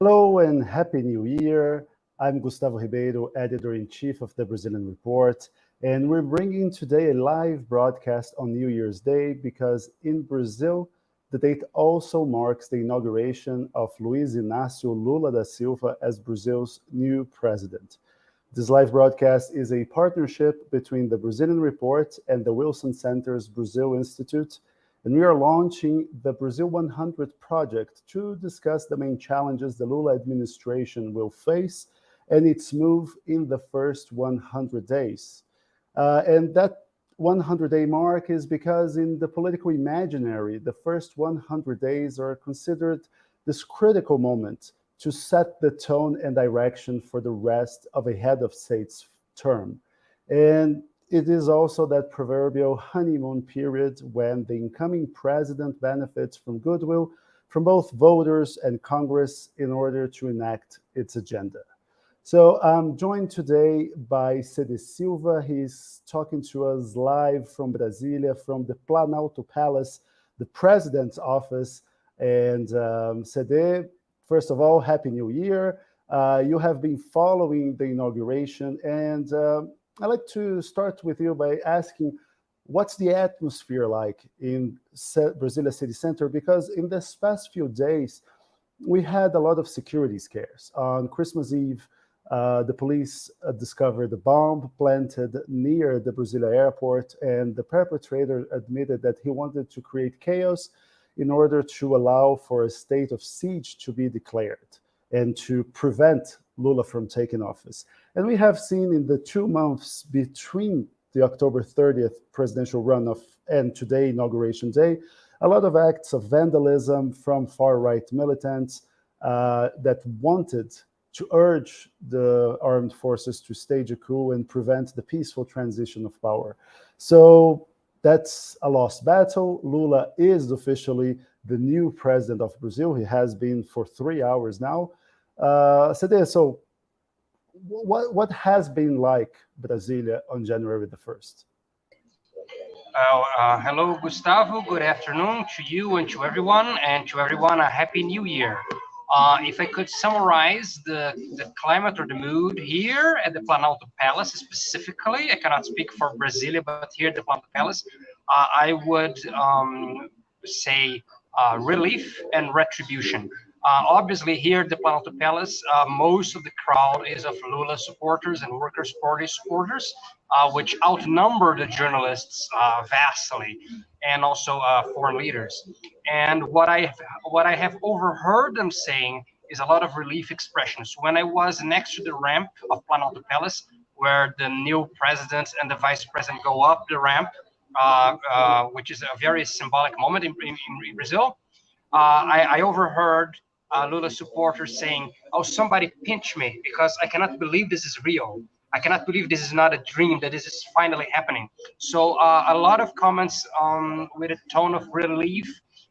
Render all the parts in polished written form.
Hello and Happy New Year. I'm Gustavo Ribeiro, Editor-in-Chief of the Brazilian Report, and we're bringing today a live broadcast on New Year's Day because in Brazil, the date also marks the inauguration of Luiz Inácio Lula da Silva as Brazil's new president. This live broadcast is a partnership between the Brazilian Report and the Wilson Center's Brazil Institute, and we are launching the Brazil 100 project to discuss the main challenges the Lula administration will face and its move in the first 100 days. And that 100-day mark is because in the political imaginary, the first 100 days are considered this critical moment to set the tone and direction for the rest of a head of state's term. And it is also that proverbial honeymoon period when the incoming president benefits from goodwill from both voters and Congress in order to enact its agenda. So I'm joined today by Silva. He's talking to us live from Brasilia, from the Planalto Palace, the president's office. And first of all, Happy New Year. You have been following the inauguration, and I'd like to start with you by asking, what's the atmosphere like in Brasilia City Center? Because in this past few days, we had a lot of security scares. On Christmas Eve, the police discovered a bomb planted near the Brasilia airport, and the perpetrator admitted that he wanted to create chaos in order to allow for a state of siege to be declared and to prevent Lula from taking office. And we have seen in the 2 months between the October 30th presidential runoff and today, Inauguration Day, a lot of acts of vandalism from far-right militants that wanted to urge the armed forces to stage a coup and prevent the peaceful transition of power. So that's a lost battle. Lula is officially the new president of Brazil. He has been for 3 hours now. So what has been like Brasilia on January the 1st? Hello, Gustavo. Good afternoon to you and to everyone a Happy New Year. If I could summarize the climate or the mood here at the Planalto Palace specifically, I cannot speak for Brasilia, but here at the Planalto Palace, I would say relief and retribution. Obviously, here at the Planalto Palace, most of the crowd is of Lula supporters and Workers' Party supporters, which outnumber the journalists vastly, and also foreign leaders. And what I have overheard them saying is a lot of relief expressions. When I was next to the ramp of Planalto Palace, where the new president and the vice president go up the ramp, which is a very symbolic moment in Brazil, I overheard Lula supporters saying, "Oh, somebody pinch me because I cannot believe this is real. I cannot believe this is not a dream, that this is finally happening." So a lot of comments with a tone of relief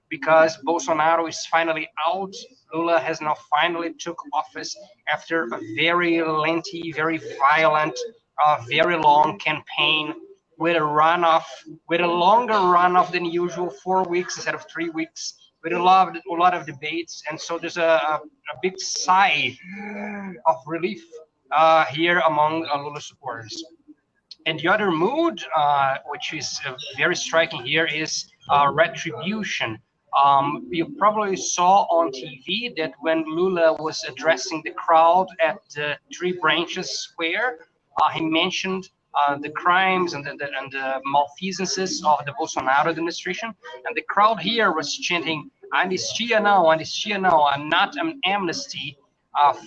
because Bolsonaro is finally out. Lula has now finally took office after a very lengthy, very violent, very long campaign with a runoff, with a longer runoff than usual, 4 weeks instead of 3 weeks, with a lot of debates. And so there's a big sigh of relief here among Lula supporters. And the other mood, which is very striking here, is retribution. You probably saw on TV that when Lula was addressing the crowd at the Three Branches Square, he mentioned the crimes and the malfeasances of the Bolsonaro administration. And the crowd here was chanting, "Anistia now, and not an amnesty,"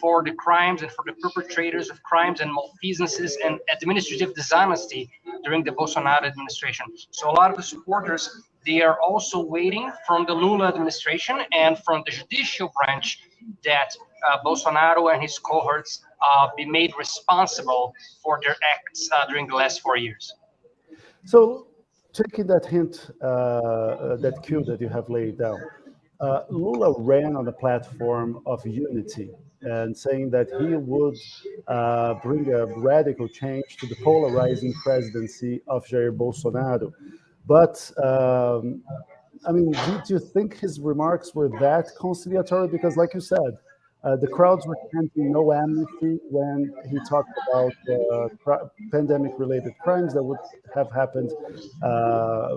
for the crimes and for the perpetrators of crimes and malfeasances and administrative dishonesty during the Bolsonaro administration. So a lot of the supporters, they are also waiting from the Lula administration and from the judicial branch that Bolsonaro and his cohorts be made responsible for their acts during the last 4 years. So taking that hint, that cue that you have laid down, Lula ran on a platform of unity and saying that he would bring a radical change to the polarizing presidency of Jair Bolsonaro. But I mean, did you think his remarks were that conciliatory? Because, like you said, The crowds were chanting "No amnesty" when he talked about pandemic-related crimes that would have happened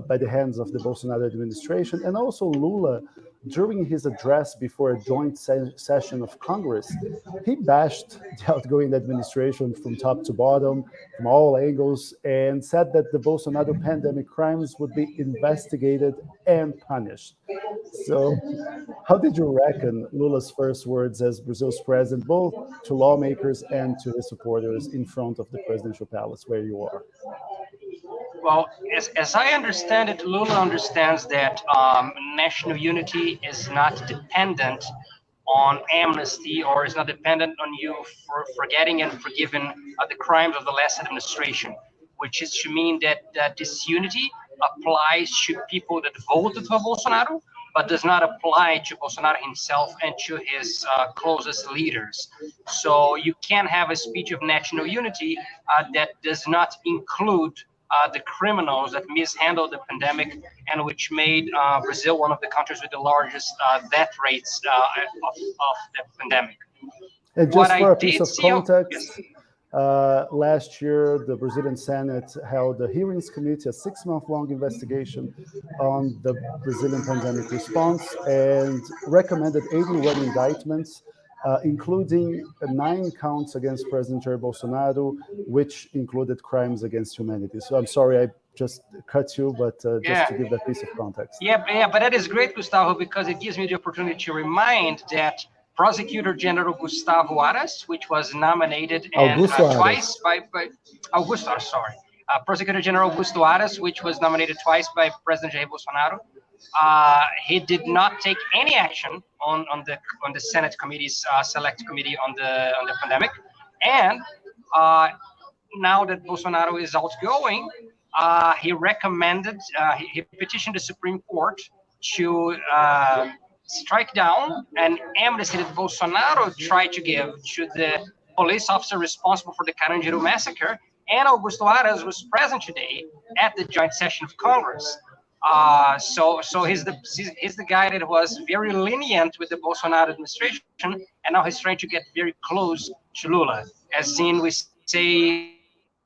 by the hands of the Bolsonaro administration, and also Lula, during his address before a joint session of Congress, he bashed the outgoing administration from top to bottom, from all angles, and said that the Bolsonaro pandemic crimes would be investigated and punished. So, how did you reckon Lula's first words as Brazil's president, both to lawmakers and to his supporters in front of the presidential palace where you are? Well, as I understand it, Lula understands that national unity is not dependent on amnesty or is not dependent on you for forgetting and forgiving the crimes of the last administration, which is to mean that this unity applies to people that voted for Bolsonaro, but does not apply to Bolsonaro himself and to his closest leaders. So you can have a speech of national unity that does not include the criminals that mishandled the pandemic and which made Brazil one of the countries with the largest death rates of the pandemic. And What just I for a piece did of see, context, last year the Brazilian Senate held a hearings committee, a 6-month-long investigation on the Brazilian pandemic response, and recommended 81 indictments, including 9 counts against President Jair Bolsonaro, which included crimes against humanity. So I'm sorry I just cut you, but just yeah, to give that piece of context. yeah, but that is great, Gustavo, because it gives me the opportunity to remind that Prosecutor General Gustavo Aras, which was nominated and Augusto twice Aras. by Augusto, sorry, Prosecutor General Augusto Aras, which was nominated twice by President Jair Bolsonaro. He did not take any action on the Senate committee's select committee on the pandemic, and now that Bolsonaro is outgoing, he recommended, he petitioned the Supreme Court to strike down an amnesty that Bolsonaro tried to give to the police officer responsible for the Carandiru massacre. And Augusto Aras was present today at the joint session of Congress. So he's the guy that was very lenient with the Bolsonaro administration, and now he's trying to get very close to Lula. As in, we say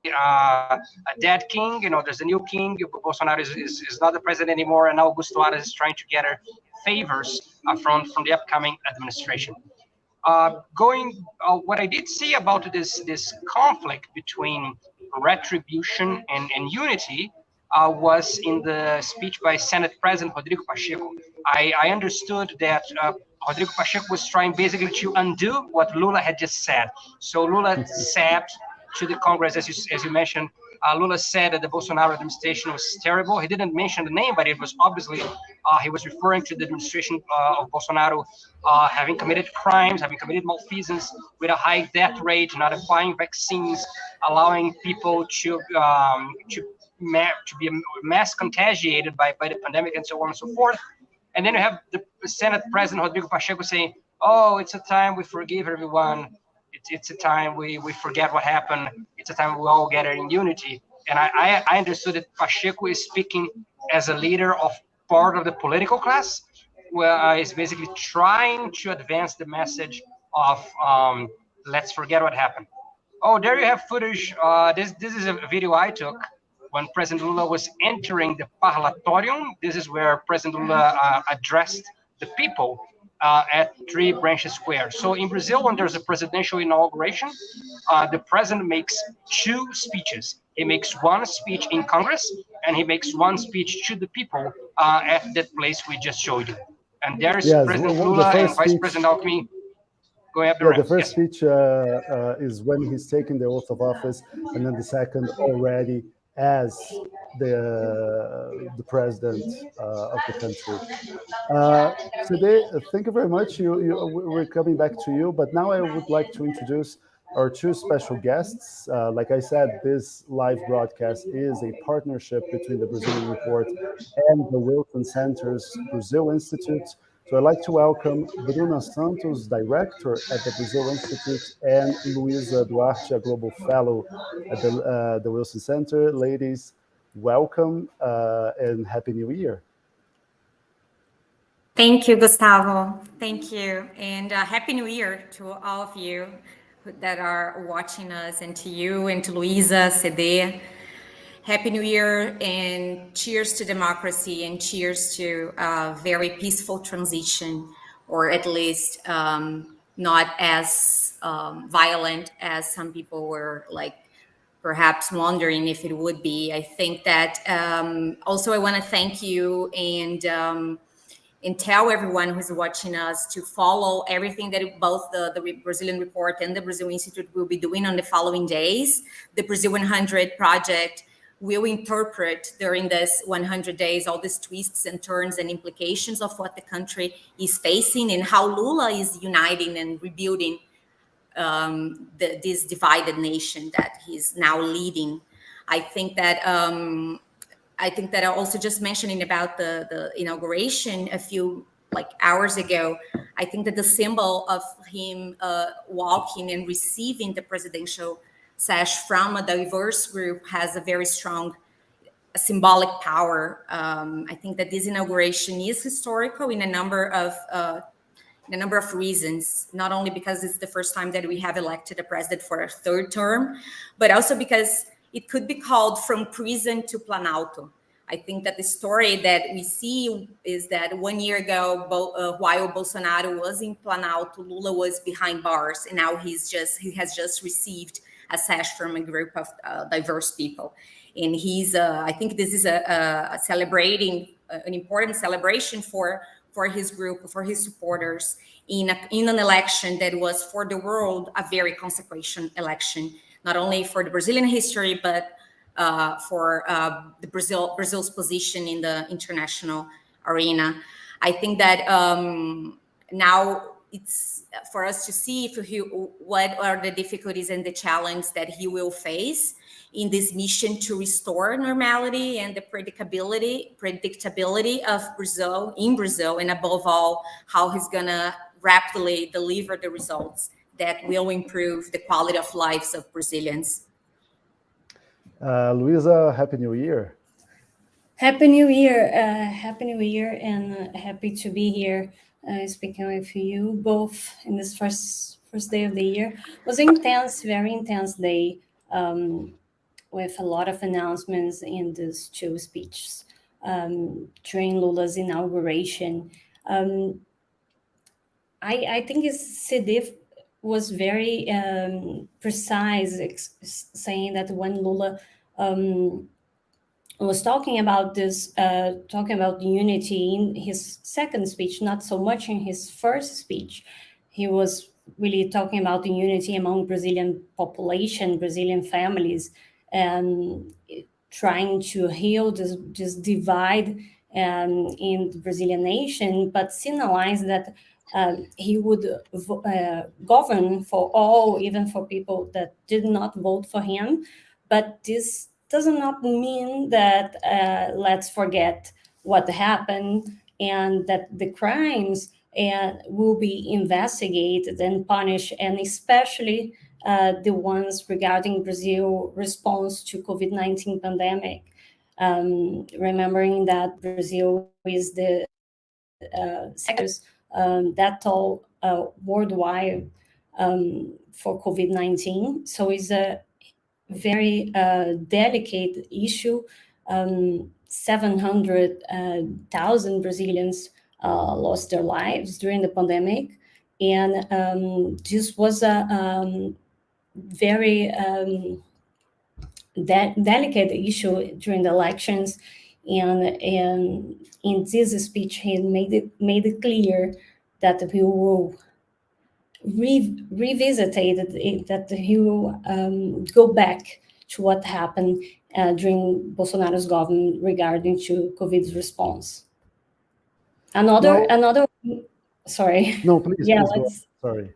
a dead king. You know, there's a new king. Bolsonaro is not the president anymore, and now Augusto Aras is trying to get favors from the upcoming administration. What I did see about this conflict between retribution and unity was in the speech by Senate President Rodrigo Pacheco. I understood that Rodrigo Pacheco was trying basically to undo what Lula had just said. So Lula said to the Congress, as you mentioned, Lula said that the Bolsonaro administration was terrible. He didn't mention the name, but it was obviously he was referring to the administration of Bolsonaro having committed crimes, having committed malfeasance with a high death rate, not applying vaccines, allowing people to be mass contagiated by the pandemic, and so on and so forth. And then you have the Senate President Rodrigo Pacheco saying, "Oh, it's a time we forgive everyone. It's a time we forget what happened. It's a time we all gather in unity." And I understood that Pacheco is speaking as a leader of part of the political class, where he's basically trying to advance the message of let's forget what happened. Oh, there you have footage. This is a video I took when President Lula was entering the Parlatorium. This is where President Lula addressed the people at Three Branches Square. So in Brazil, when there's a presidential inauguration, the president makes 2 speeches. He makes one speech in Congress, and he makes one speech to the people at that place we just showed you. And there is Yes, President the Lula and first Vice speech. President Alckmin going up the Yeah, the ramp. first Yes. speech is when he's taking the oath of office, and then the second already as the president of the country. Today, thank you very much. We're coming back to you, but now I would like to introduce our 2 special guests. Like I said, this live broadcast is a partnership between the Brazilian Report and the Wilson Center's Brazil Institute. So I'd like to welcome Bruna Santos, Director at the Brazil Institute, and Luiza Duarte, a Global Fellow at the Wilson Center. Ladies, welcome and Happy New Year. Thank you, Gustavo. Thank you. And Happy New Year to all of you that are watching us, and to you and to Luisa, CD. Happy New Year, and cheers to democracy, and cheers to a very peaceful transition, or at least not as violent as some people were like perhaps wondering if it would be. I think that also I want to thank you and tell everyone who's watching us to follow everything that both the Brazilian Report and the Brazil Institute will be doing on the following days. The Brazil 100 project will interpret during this 100 days all these twists and turns and implications of what the country is facing, and how Lula is uniting and rebuilding this divided nation that he's now leading. I think that I also just mentioning about the inauguration a few hours ago, I think that the symbol of him walking and receiving the presidential sash from a diverse group has a very strong symbolic power. I think that this inauguration is historical in a number of reasons, not only because it's the first time that we have elected a president for a third term, but also because it could be called from prison to Planalto. I think that the story that we see is that 1 year ago, while Bolsonaro was in Planalto, Lula was behind bars, and now he has just received a sash from a group of diverse people. And I think this is a celebrating, an important celebration for his group, for his supporters, in an election that was for the world a very consequential election, not only for the Brazilian history, but for Brazil's position in the international arena. I think that now it's for us to see what are the difficulties and the challenges that he will face in this mission to restore normality and the predictability of Brazil, and above all, how he's gonna rapidly deliver the results that will improve the quality of lives of Brazilians. Luisa, Happy New Year. Happy New Year. Happy New Year, and happy to be here speaking with you both in this first day of the year. It was intense, very intense day, with a lot of announcements in these two speeches during Lula's inauguration. I think CD was very precise, saying that when Lula was talking about unity in his second speech, not so much in his first speech, he was really talking about the unity among Brazilian population, Brazilian families, and trying to heal this divide in the Brazilian nation, but signalized that he would govern for all, even for people that did not vote for him. But this does not mean that let's forget what happened, and that the crimes will be investigated and punished, and especially the ones regarding Brazil's response to COVID-19 pandemic. Remembering that Brazil is the second death toll worldwide for COVID-19. So it's a very delicate issue. 700,000 Brazilians lost their lives during the pandemic. And this was a very delicate issue during the elections. And in this speech, he made it clear that we will revisit it, that he will go back to what happened during Bolsonaro's government regarding to COVID's response. Another. Sorry. No, please. Yeah, please sorry.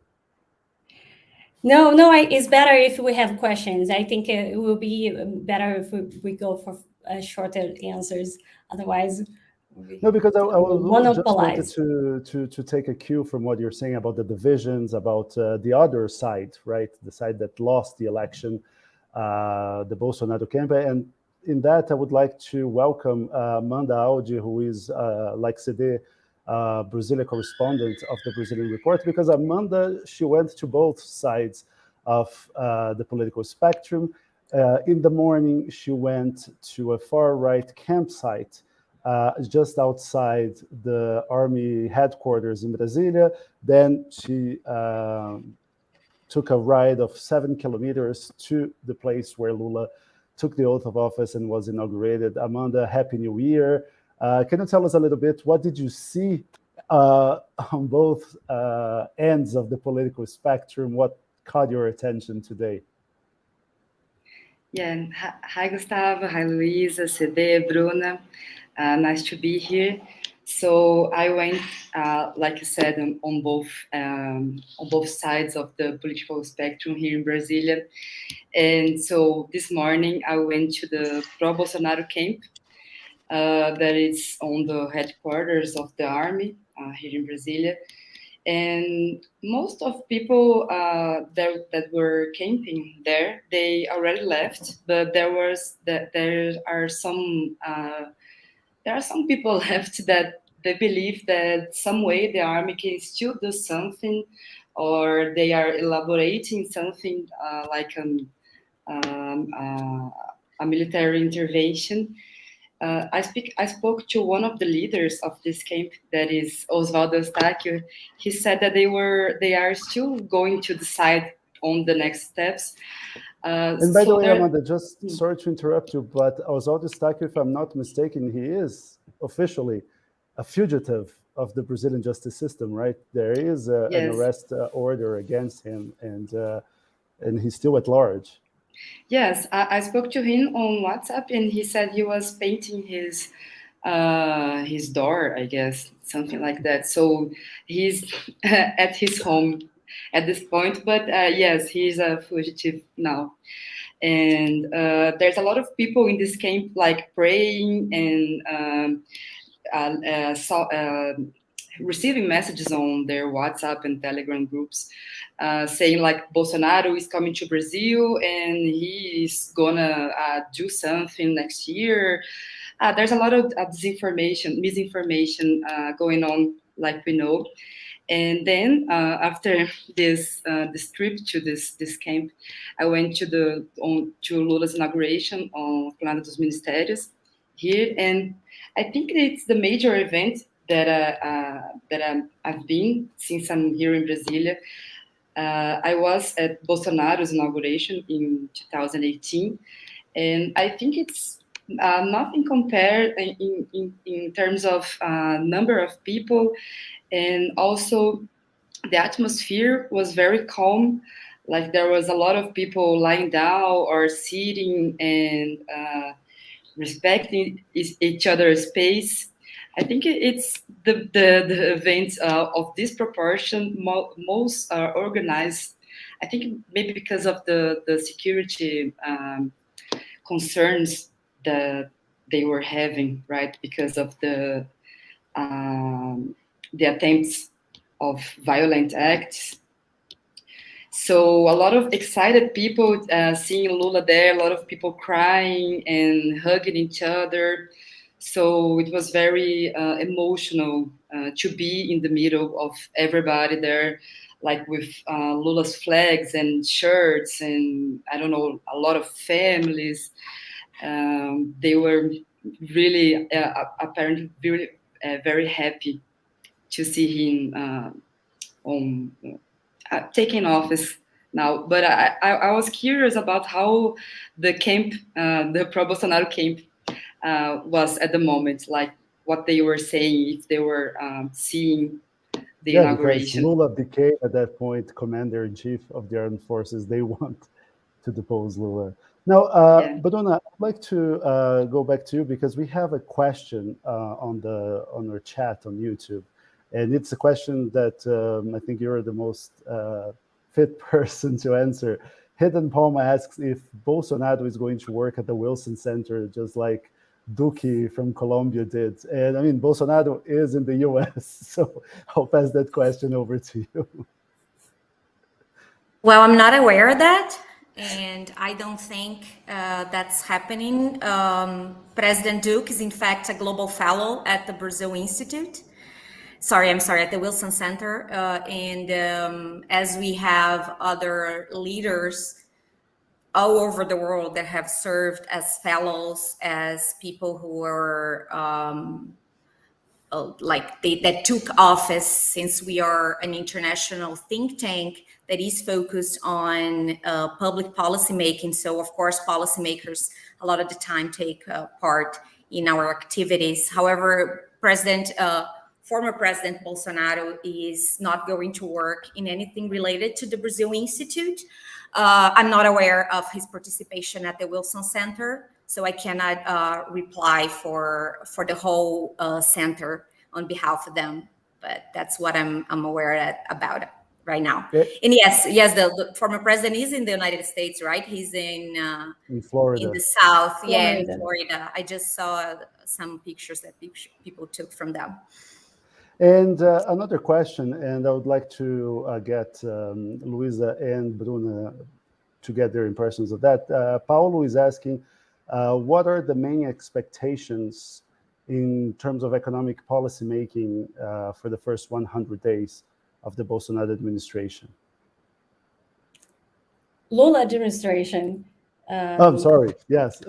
No, it's better if we have questions. I think it will be better if we go for shorter answers. Otherwise, no, because I just wanted to take a cue from what you're saying about the divisions, about the other side, right? The side that lost the election, the Bolsonaro campaign. And in that, I would like to welcome Amanda Audi, who is, like CD, Brazilian correspondent of the Brazilian Report, because Amanda, she went to both sides of the political spectrum. In the morning, she went to a far-right campsite just outside the army headquarters in Brasilia. Then she took a ride of 7 kilometers to the place where Lula took the oath of office and was inaugurated. Amanda, Happy New Year. Can you tell us a little bit, what did you see on both ends of the political spectrum? What caught your attention today? Yeah, hi Gustavo, hi Luisa, CD, Bruna. Nice to be here. So I went, like you said, on both sides of the political spectrum here in Brasilia. And so this morning I went to the pro-Bolsonaro camp that is on the headquarters of the army here in Brasilia. And most of people that were camping there, they already left, but there are some people left that they believe that some way the army can still do something, or they are elaborating something like a military intervention. I spoke to one of the leaders of this camp, that is Osvaldo Eustáquio. He said that they are still going to decide on the next steps. And by the way, Amanda, just sorry to interrupt you, but Osvaldo Eustáquio, if I'm not mistaken, he is officially a fugitive of the Brazilian justice system, right? There is an arrest order against him, and he's still at large. Yes, I spoke to him on WhatsApp, and he said he was painting his door, I guess, something like that. So he's at his home at this point, but yes, he's a fugitive now. And there's a lot of people in this camp, like praying and receiving messages on their WhatsApp and Telegram groups saying like Bolsonaro is coming to Brazil and he's gonna do something next year. There's a lot of misinformation going on, like we know. And then after this trip to this camp, I went to Lula's inauguration on Plano dos Ministérios here, and I think it's the major event that I've been since I'm here in Brasilia. I was at Bolsonaro's inauguration in 2018, and I think it's nothing compared in terms of number of people, and also the atmosphere was very calm. Like there was a lot of people lying down or sitting and respecting each other's space. I think it's the events of this proportion most are organized. I think maybe because of the security concerns that they were having, right? Because of the attempts of violent acts. So a lot of excited people seeing Lula there, a lot of people crying and hugging each other. So it was very emotional to be in the middle of everybody there, like with Lula's flags and shirts and I don't know, a lot of families. They were really apparently very happy to see him taking office now. But I was curious about how the camp, the pro-Bolsonaro camp, was at the moment, like what they were saying, if they were seeing the inauguration. Because Lula became at that point commander-in-chief of the armed forces. They want to depose Lula. Now, Bruna, I'd like to go back to you because we have a question on our chat on YouTube. And it's a question that I think you're the most fit person to answer. Hidden Palma asks if Bolsonaro is going to work at the Wilson Center, just like Duque from Colombia did. And I mean, Bolsonaro is in the US, so I'll pass that question over to you. Well, I'm not aware of that, and I don't think that's happening. President Duque is, in fact, a global fellow at the Brazil Institute. at the Wilson Center. And as we have other leaders all over the world that have served as fellows, as people who are that took office, since we are an international think tank that is focused on public policy making. So of course, policymakers a lot of the time take part in our activities. However, former President Bolsonaro is not going to work in anything related to the Brazil Institute. I'm not aware of his participation at the Wilson Center, so I cannot reply for the whole center on behalf of them. But that's what I'm aware about it right now. Yeah. And yes, the former president is in the United States, right? He's in Florida, in the South, Florida. in Florida. I just saw some pictures that people took from them. And another question, and I would like to get Luisa and Bruna to get their impressions of that. Paulo is asking, what are the main expectations in terms of economic policy making for the first 100 days of the Bolsonaro administration? Lula administration. I'm sorry, yes.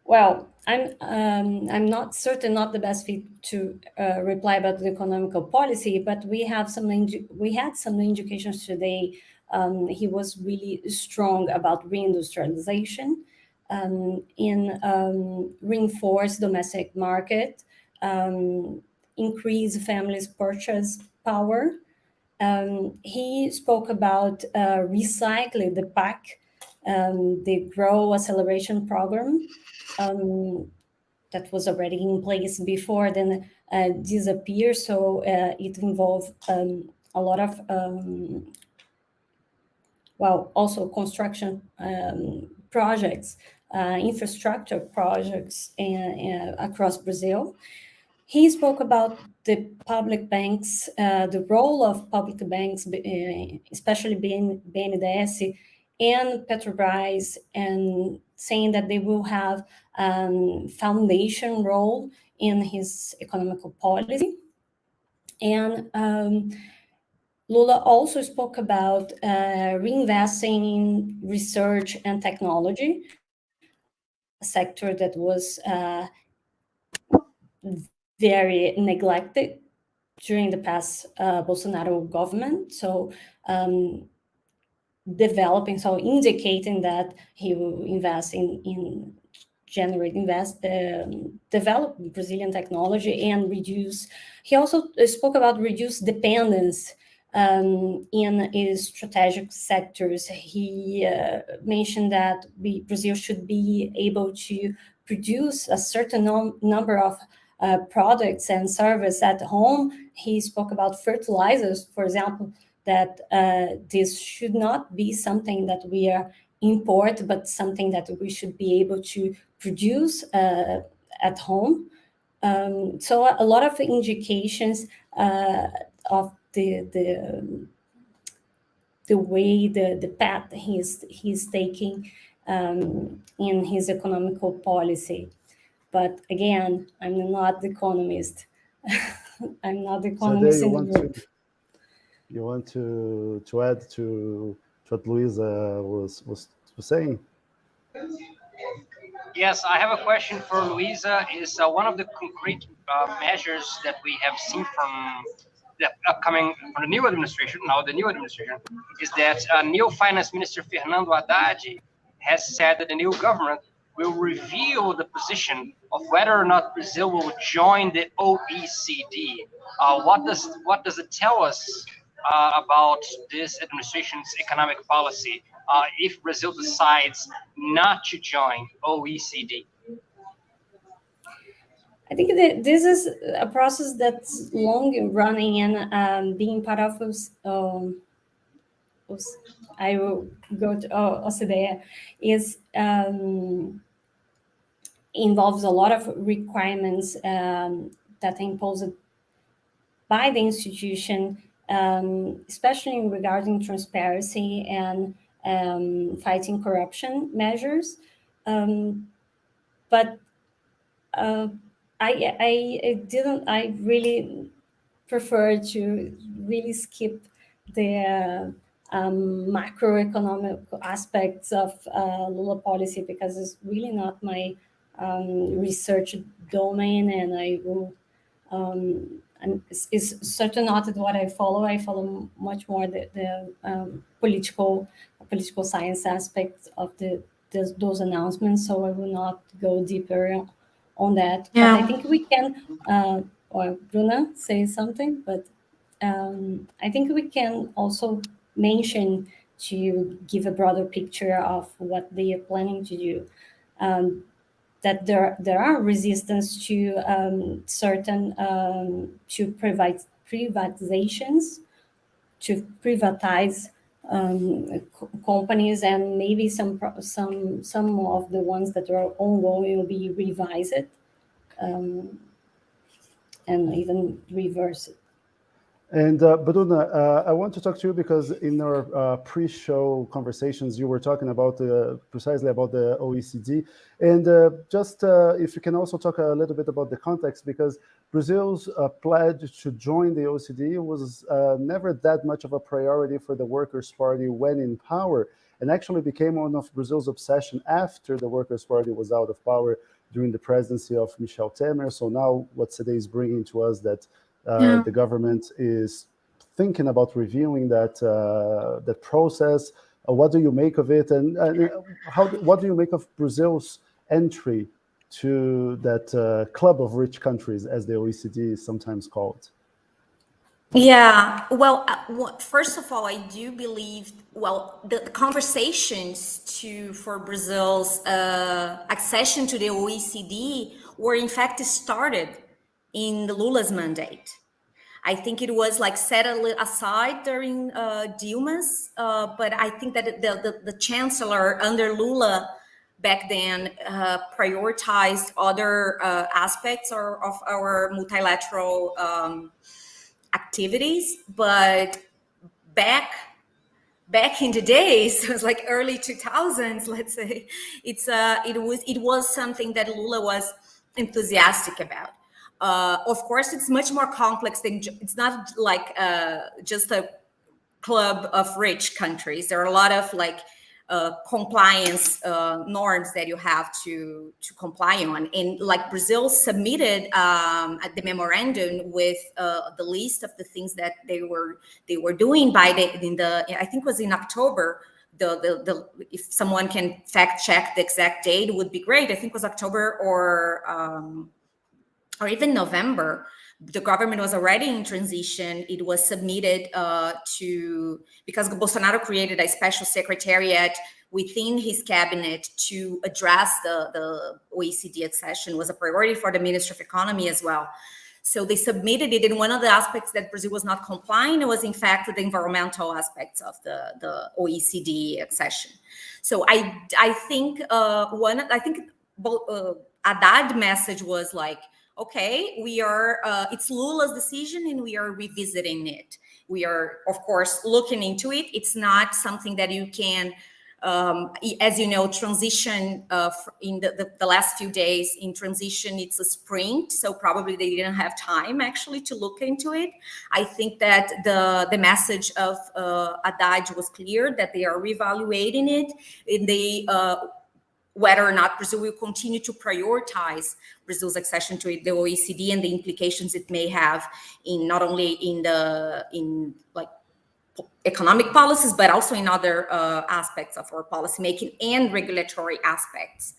Well, I'm not not the best fit to reply about the economical policy, but we had some indications today. He was really strong about reindustrialization, in reinforce domestic market, increase families' purchase power. He spoke about recycling the PAC, the Grow Acceleration Program, that was already in place before then disappeared. So it involved a lot of, also construction projects, infrastructure projects across Brazil. He spoke about the public banks, the role of public banks, especially BNDES and Petrobras, and saying that they will have foundation role in his economical policy. And Lula also spoke about reinvesting in research and technology, a sector that was very neglected during the past Bolsonaro government. So indicating that he will invest in develop Brazilian technology and reduce. He also spoke about reduced dependence in his strategic sectors. He mentioned that Brazil should be able to produce a certain number of products and services at home. He spoke about fertilizers, for example, that this should not be something that we are import, but something that we should be able to produce at home. So a lot of indications of the way, the path he's taking in his economical policy. But again, I'm not the economist. I'm not the economist in the group. You want to add to what Luisa was saying? Yes, I have a question for Luisa. Is one of the concrete measures that we have seen from the new administration, is that new Finance Minister Fernando Haddad has said that the new government will reveal the position of whether or not Brazil will join the OECD. What does it tell us about this administration's economic policy if Brazil decides not to join OECD? I think that this is a process that's long running, and being part of I will go to OCDE is involves a lot of requirements that are imposed by the institution, especially regarding transparency and fighting corruption measures. But I really prefer to really skip the macroeconomic aspects of Lula policy, because it's really not my research domain, and I will and it's certainly not what I follow. I follow much more the political science aspects of those announcements. So I will not go deeper on that. But I think we can, or Bruna say something, but I think we can also mention, to give a broader picture of what they are planning to do, that there are resistance to certain to privatizations, to privatize companies, and maybe some of the ones that are ongoing will be revised, and even reversed. And Bruna, I want to talk to you because in our pre-show conversations, you were talking about precisely about the OECD. And just if you can also talk a little bit about the context, because Brazil's pledge to join the OECD was never that much of a priority for the Workers' Party when in power, and actually became one of Brazil's obsession after the Workers' Party was out of power during the presidency of Michel Temer. So now what Sede is bringing to us, that the government is thinking about reviewing that process. What do you make of it, and what do you make of Brazil's entry to that club of rich countries, as the OECD is sometimes called? Yeah, well, first of all, I do believe, well, the conversations for Brazil's accession to the OECD were in fact started in the Lula's mandate. I think it was like set aside during Dilma's, but I think that the chancellor under Lula back then prioritized other aspects of our multilateral activities. But back in the days, it was like early 2000s, let's say, it was something that Lula was enthusiastic about. Of course, it's much more complex than, it's not like just a club of rich countries. There are a lot of like compliance norms that you have to comply on, and like Brazil submitted the memorandum with the list of the things that they were doing by I think it was in October. If someone can fact check the exact date, it would be great. I think it was October or even November. The government was already in transition. It was submitted because Bolsonaro created a special secretariat within his cabinet to address the OECD accession. It was a priority for the Ministry of Economy as well. So they submitted it, and one of the aspects that Brazil was not complying was, in fact, the environmental aspects of the OECD accession. So I think Haddad's message was like, okay, we are, it's Lula's decision and we are revisiting it. We are, of course, looking into it. It's not something that you can, as you know, transition in the last few days in transition, it's a sprint. So probably they didn't have time actually to look into it. I think that the message of Haddad was clear, that they are reevaluating it, and they, whether or not Brazil will continue to prioritize Brazil's accession to the OECD and the implications it may have in not only in like economic policies, but also in other aspects of our policymaking and regulatory aspects.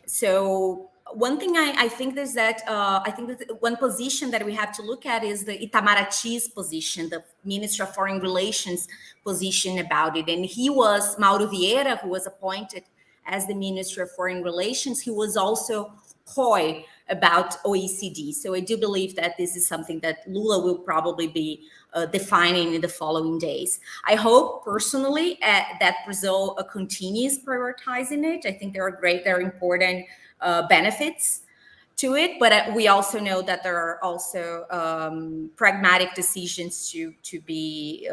So one thing I think is that I think that one position that we have to look at is the Itamaraty's position, the Minister of Foreign Relations position about it. And he was Mauro Vieira, who was appointed as the Minister of Foreign Relations. He was also coy about OECD. So I do believe that this is something that Lula will probably be defining in the following days. I hope personally that Brazil continues prioritizing it. I think there are important benefits to it, but we also know that there are also pragmatic decisions to be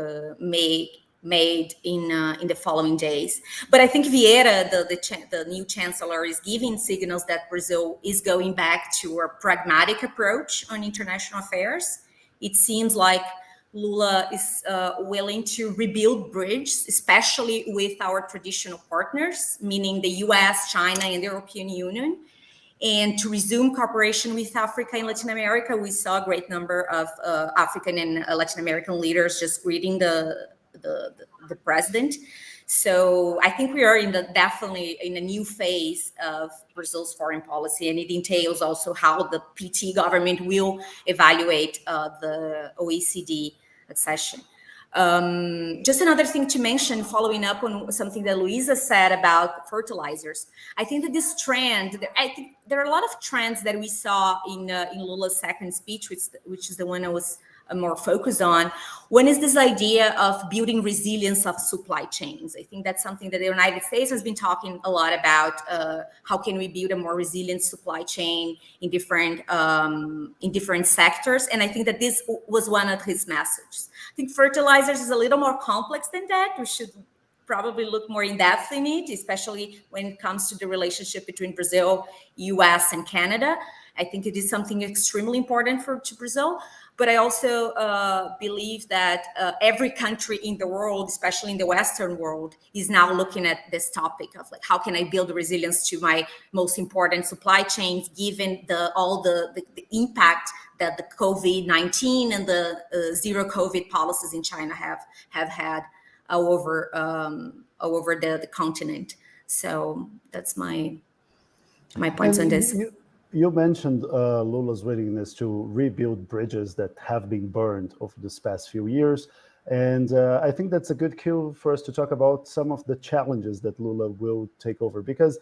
made in the following days. But I think Vieira, the new chancellor, is giving signals that Brazil is going back to a pragmatic approach on international affairs. It seems like Lula is willing to rebuild bridges, especially with our traditional partners, meaning the US, China, and the European Union, and to resume cooperation with Africa and Latin America. We saw a great number of African and Latin American leaders just greeting the president. So I think we are definitely in a new phase of Brazil's foreign policy, and it entails also how the PT government will evaluate the OECD accession. Just another thing to mention, following up on something that Luisa said about fertilizers. I think that this trend, I think there are a lot of trends that we saw in Lula's second speech, which is the one I was more focused on. One is this idea of building resilience of supply chains. I think that's something that the United States has been talking a lot about. How can we build a more resilient supply chain in different sectors? And I think that this was one of his messages. I think fertilizers is a little more complex than that. We should probably look more in depth in it, especially when it comes to the relationship between Brazil, US, and Canada. I think it is something extremely important to Brazil. But I also believe that every country in the world, especially in the Western world, is now looking at this topic of like, how can I build resilience to my most important supply chains, given all the impact that the COVID-19 and the zero COVID policies in China have had all over the continent. So that's my points on this. You mentioned Lula's willingness to rebuild bridges that have been burned over this past few years. And I think that's a good cue for us to talk about some of the challenges that Lula will take over, because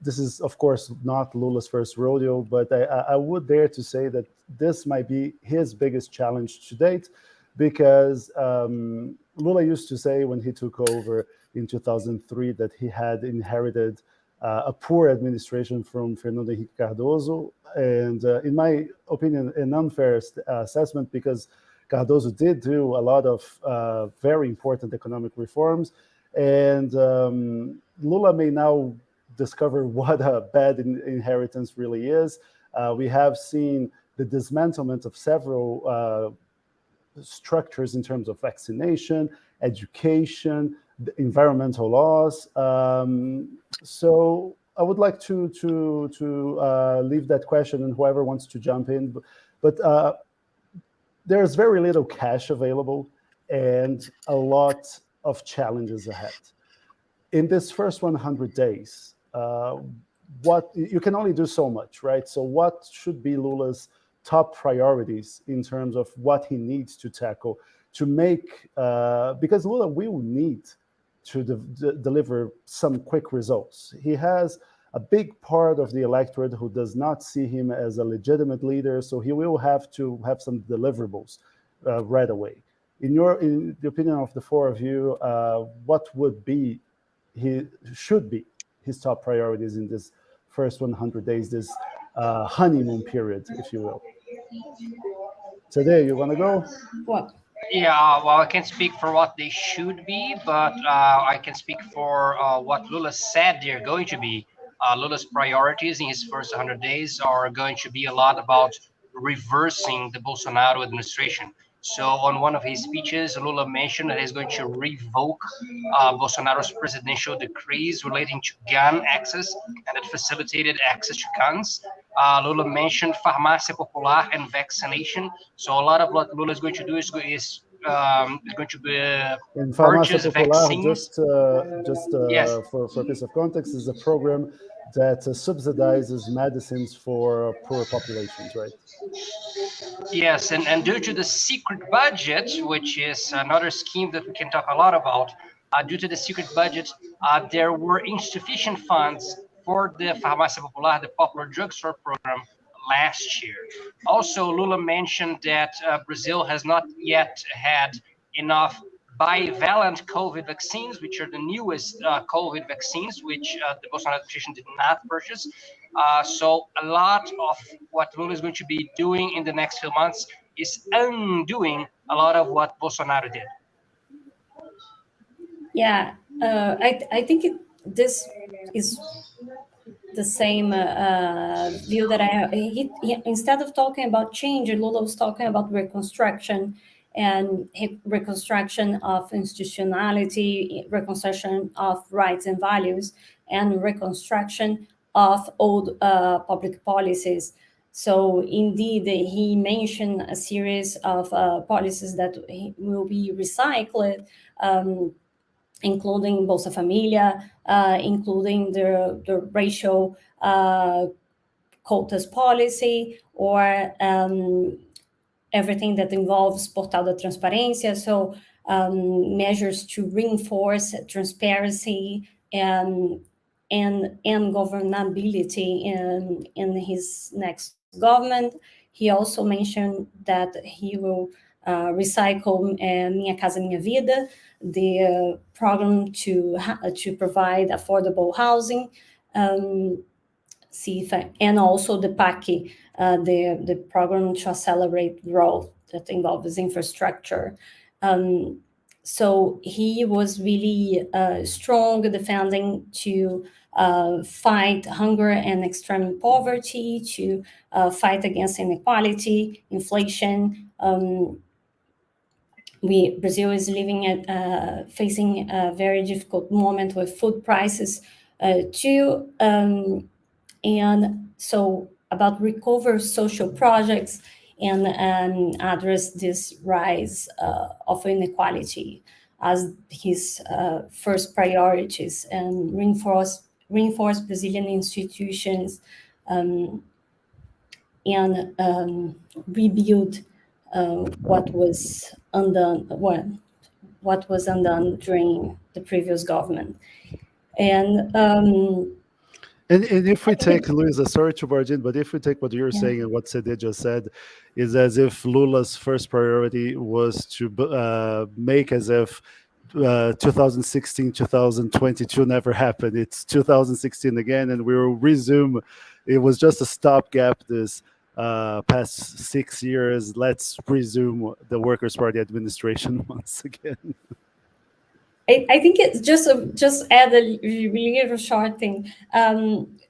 this is, of course, not Lula's first rodeo, but I would dare to say that this might be his biggest challenge to date, because Lula used to say when he took over in 2003 that he had inherited a poor administration from Fernando Henrique Cardoso, and in my opinion, an unfair assessment, because Cardoso did do a lot of very important economic reforms, and Lula may now discover what a bad inheritance really is. We have seen the dismantlement of several structures in terms of vaccination, education, the environmental laws. So I would like to leave that question, and whoever wants to jump in. But there's very little cash available and a lot of challenges ahead. In this first 100 days, what you can only do so much, right? So what should be Lula's top priorities in terms of what he needs to tackle to make, because Lula will need to deliver some quick results. He has a big part of the electorate who does not see him as a legitimate leader, so he will have to have some deliverables right away. In the opinion of the four of you, what would be, should be his top priorities in this first 100 days, this honeymoon period, if you will? Today, you want to go? What? Yeah, well, I can't speak for what they should be, but I can speak for what Lula said they're going to be. Lula's priorities in his first 100 days are going to be a lot about reversing the Bolsonaro administration. So on one of his speeches, Lula mentioned that he's going to revoke Bolsonaro's presidential decrees relating to gun access and that facilitated access to guns. Lula mentioned farmácia popular and vaccination. So a lot of what Lula is going to do is going to be purchase vaccines. Yes. For a piece of context, is a program that subsidizes medicines for poor populations, right? Yes, and due to the secret budget, which is another scheme that we can talk a lot about, due to the secret budget, there were insufficient funds for the Farmácia Popular, the popular drugstore program, last year. Also, Lula mentioned that Brazil has not yet had enough bivalent COVID vaccines, which are the newest COVID vaccines, which the Bolsonaro administration did not purchase. So a lot of what Lula is going to be doing in the next few months is undoing a lot of what Bolsonaro did. Yeah, I think this is the same view that I have. Instead of talking about change, Lula was talking about reconstruction and reconstruction of institutionality, reconstruction of rights and values, and reconstruction of old public policies. So indeed, he mentioned a series of policies that will be recycled, including Bolsa Familia, including the racial quotas policy, or everything that involves Portal da Transparência, so measures to reinforce transparency and governability in his next government. He also mentioned that he will recycle Minha Casa Minha Vida, the program to provide affordable housing, and also the PAC, the program to accelerate growth that involves infrastructure. So he was really strong defending to fight hunger and extreme poverty, to fight against inequality, inflation. Brazil is facing a very difficult moment with food prices too. And so about recover social projects and address this rise of inequality as his first priorities, and reinforce Brazilian institutions, and rebuild what was undone during the previous government. And if we take, Luiz, sorry to barge in, but if we take what you're saying and what Sede just said, is as if Lula's first priority was to make as if 2016, 2022 never happened. It's 2016 again, and we will resume. It was just a stopgap this past 6 years. Let's resume the Workers' Party administration once again. I think it's just add a really short thing.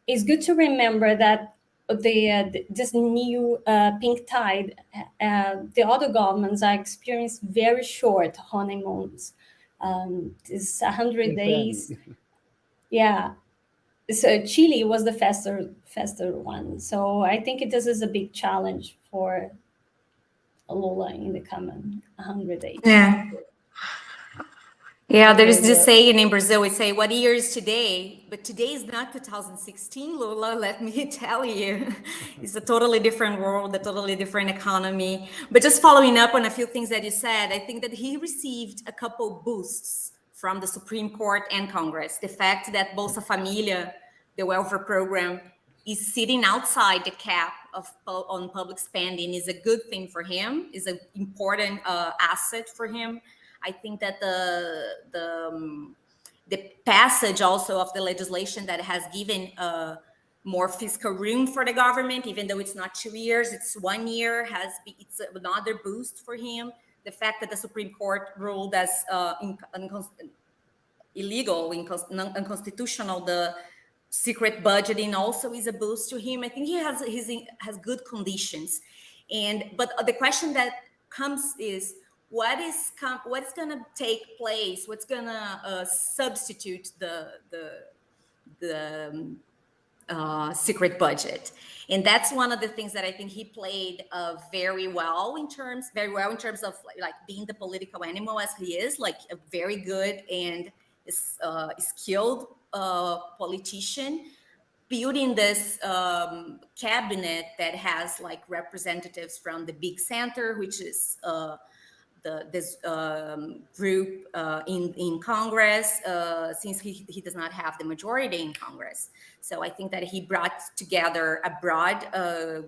It's good to remember that this new pink tide, the other governments are experiencing very short honeymoons. It's 100 days. Yeah. So Chile was the faster one. So I think this is a big challenge for Lula in the coming 100 days. Yeah. Yeah, there is this saying in Brazil, we say, what year is today? But today is not 2016, Lula, let me tell you. It's a totally different world, a totally different economy. But just following up on a few things that you said, I think that he received a couple boosts from the Supreme Court and Congress. The fact that Bolsa Familia, the welfare program, is sitting outside the cap on public spending is a good thing for him, is an important asset for him. I think that the passage also of the legislation that has given more fiscal room for the government, even though it's not 2 years, it's 1 year, it's another boost for him. The fact that the Supreme Court ruled as illegal, unconstitutional, the secret budgeting also is a boost to him. I think he has good conditions, but the question that comes is, what's going to take place? What's going to substitute the secret budget? And that's one of the things that I think he played very well in terms of like being the political animal as he is, like a very good and skilled politician, building this cabinet that has like representatives from the big center, which is this group in Congress, since he does not have the majority in Congress. So I think that he brought together a broad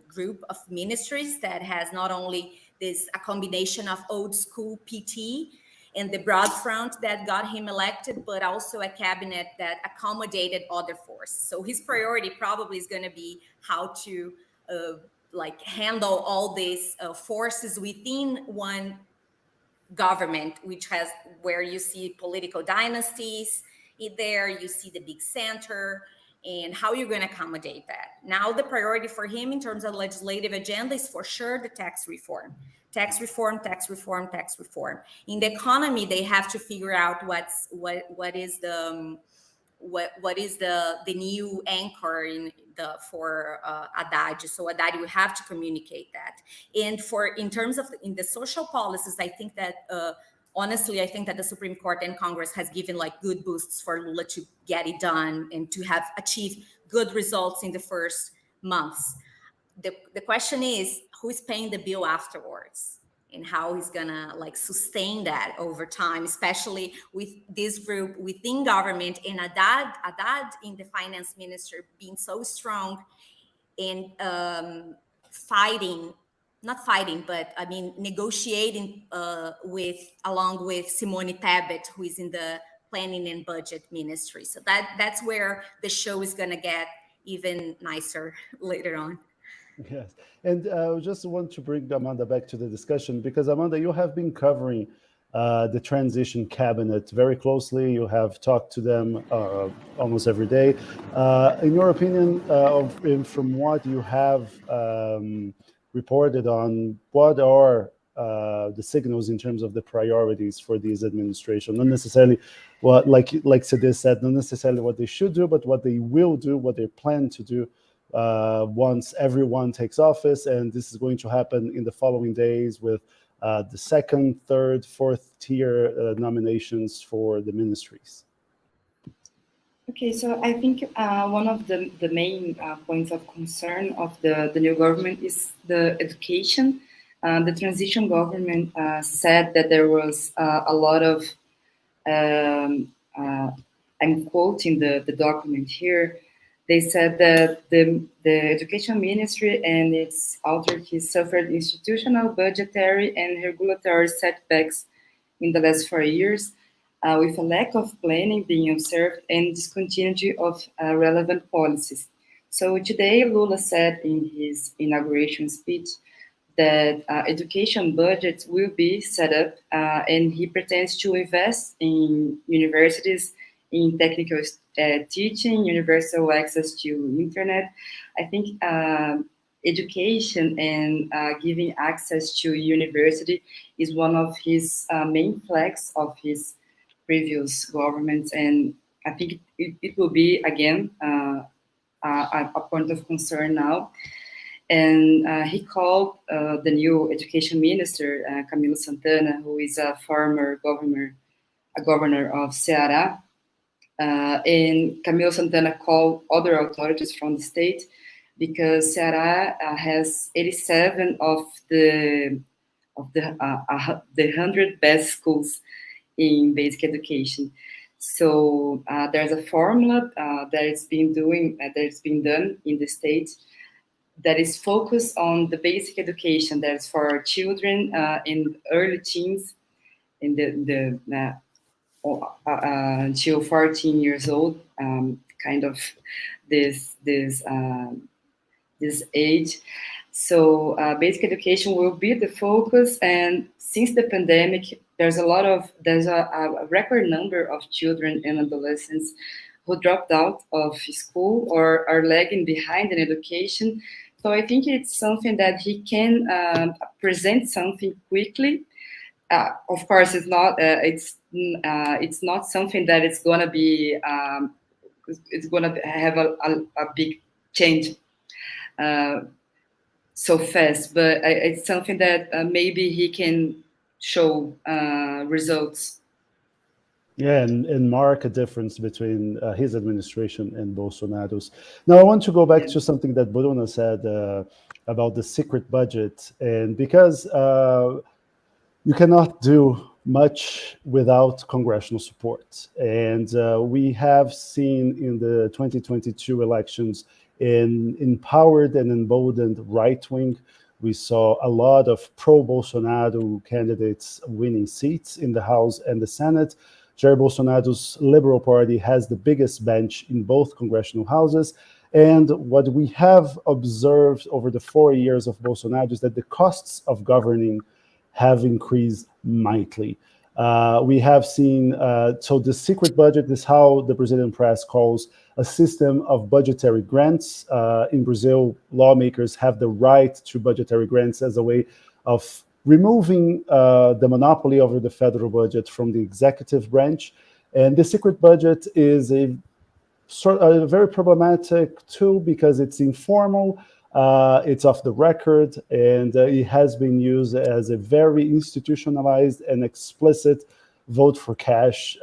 group of ministries that has not only a combination of old school PT and the broad front that got him elected, but also a cabinet that accommodated other forces. So his priority probably is going to be how to handle all these forces within one government, where you see political dynasties in there, you see the big center, and how you're going to accommodate that. Now, the priority for him in terms of legislative agenda is for sure the tax reform. Tax reform, tax reform, tax reform. In the economy, they have to figure out what is the new anchor for Haddad. So Haddad will have to communicate that. And in terms of in the social policies, I think that honestly, I think that the Supreme Court and Congress has given like good boosts for Lula to get it done and to have achieved good results in the first months. The question is, who's paying the bill afterwards, and how he's gonna like sustain that over time, especially with this group within government, and Haddad in the finance minister being so strong in negotiating along with Simone Tebet, who is in the planning and budget ministry. So that's where the show is gonna get even nicer later on. Yes, and I just want to bring Amanda back to the discussion, because Amanda, you have been covering the transition cabinet very closely. You have talked to them almost every day. In your opinion, from what you have reported on, what are the signals in terms of the priorities for this administration? Not necessarily what, like Sede said, not necessarily what they should do, but what they will do, what they plan to do once everyone takes office. And this is going to happen in the following days with the second, third, fourth tier nominations for the ministries. Okay, so I think one of the main points of concern of the new government is the education. The transition government said that there was a lot of, I'm quoting the document here, they said that the education ministry and its authorities suffered institutional, budgetary, and regulatory setbacks in the last 4 years, with a lack of planning being observed and discontinuity of relevant policies. So today, Lula said in his inauguration speech that education budgets will be set up, and he pretends to invest in universities, in technical teaching, universal access to internet. I think education and giving access to university is one of his main flags of his previous governments, and I think it will be again a point of concern now. And he called the new education minister, Camilo Santana, who is a former governor of Ceará. And Camilo Santana called other authorities from the state, because Ceará has 87 of the 100 best schools in basic education. So there's a formula that is being done in the state that is focused on the basic education that is for children in early teens, in the until 14 years old, kind of this age. So basic education will be the focus. And since the pandemic, there's a record number of children and adolescents who dropped out of school or are lagging behind in education. So I think it's something that he can present something quickly. Of course, it's not something that it's gonna be. It's gonna have a big change so fast, but it's something that maybe he can show results. Yeah, and mark a difference between his administration and Bolsonaro's. Now, I want to go back to something that Bruna said about the secret budget, and because you cannot do much without congressional support. And we have seen in the 2022 elections an empowered and emboldened right wing. We saw a lot of pro-Bolsonaro candidates winning seats in the House and the Senate. Jair Bolsonaro's Liberal Party has the biggest bench in both congressional houses. And what we have observed over the 4 years of Bolsonaro is that the costs of governing have increased mightily. We have seen, so the secret budget is how the Brazilian press calls a system of budgetary grants. In Brazil, lawmakers have the right to budgetary grants as a way of removing the monopoly over the federal budget from the executive branch. And the secret budget is a very problematic tool because it's informal, it's off the record, and it has been used as a very institutionalized and explicit vote for cash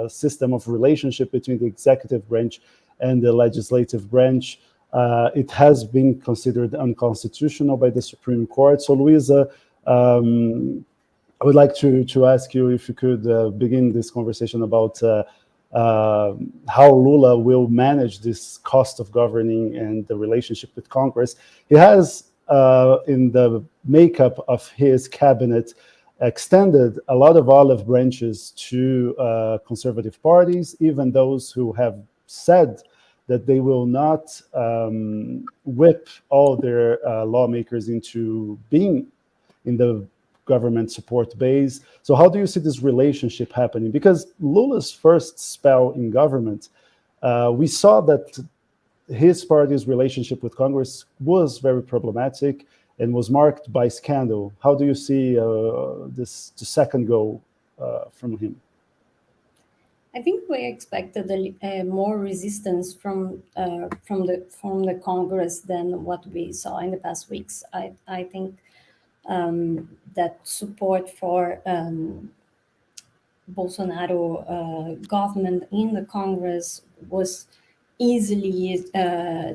system of relationship between the executive branch and the legislative branch. It has been considered unconstitutional by the Supreme Court. So, Luisa, I would like to ask you if you could begin this conversation about how Lula will manage this cost of governing and the relationship with Congress. He has, in the makeup of his cabinet, extended a lot of olive branches to conservative parties, even those who have said that they will not whip all their lawmakers into being in the government support base. So how do you see this relationship happening? Because Lula's first spell in government, we saw that his party's relationship with Congress was very problematic and was marked by scandal. How do you see the second go from him? I think we expected more resistance from the Congress than what we saw in the past weeks. I think that support for Bolsonaro government in the Congress was easily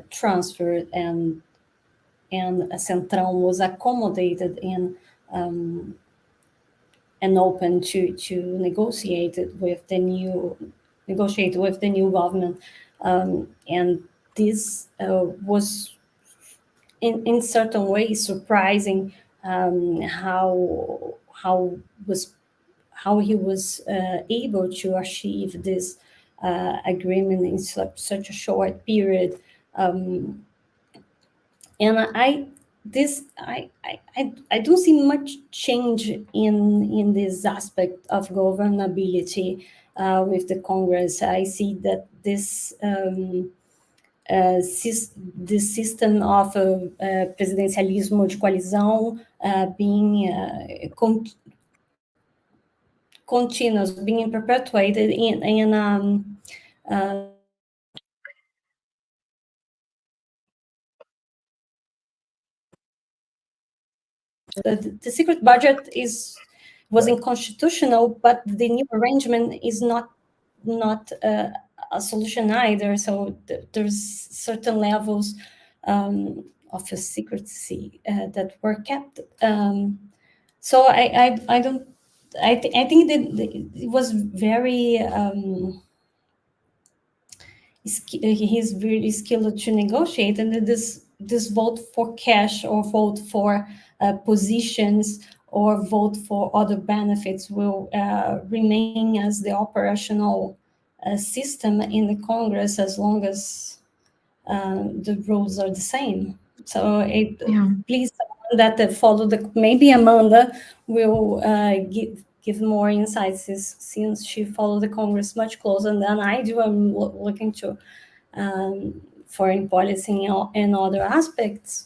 transferred, and Centrão was accommodated in and open to negotiate with the new government, and this was in certain ways surprising. How he was able to achieve this agreement in such a short period, and I don't see much change in this aspect of governability with the Congress. I see that this system of presidencialismo de coalizão being continuous, being perpetuated in the secret budget was unconstitutional, but the new arrangement is not a solution either. So there's certain levels of secrecy that were kept. So I think that it was very. He's really skilled to negotiate, and this vote for cash or vote for positions or vote for other benefits will remain as the operational system in the Congress as long as the rules are the same. So please, that follow maybe Amanda will give more insights since she followed the Congress much closer than I do. I'm looking to foreign policy and other aspects,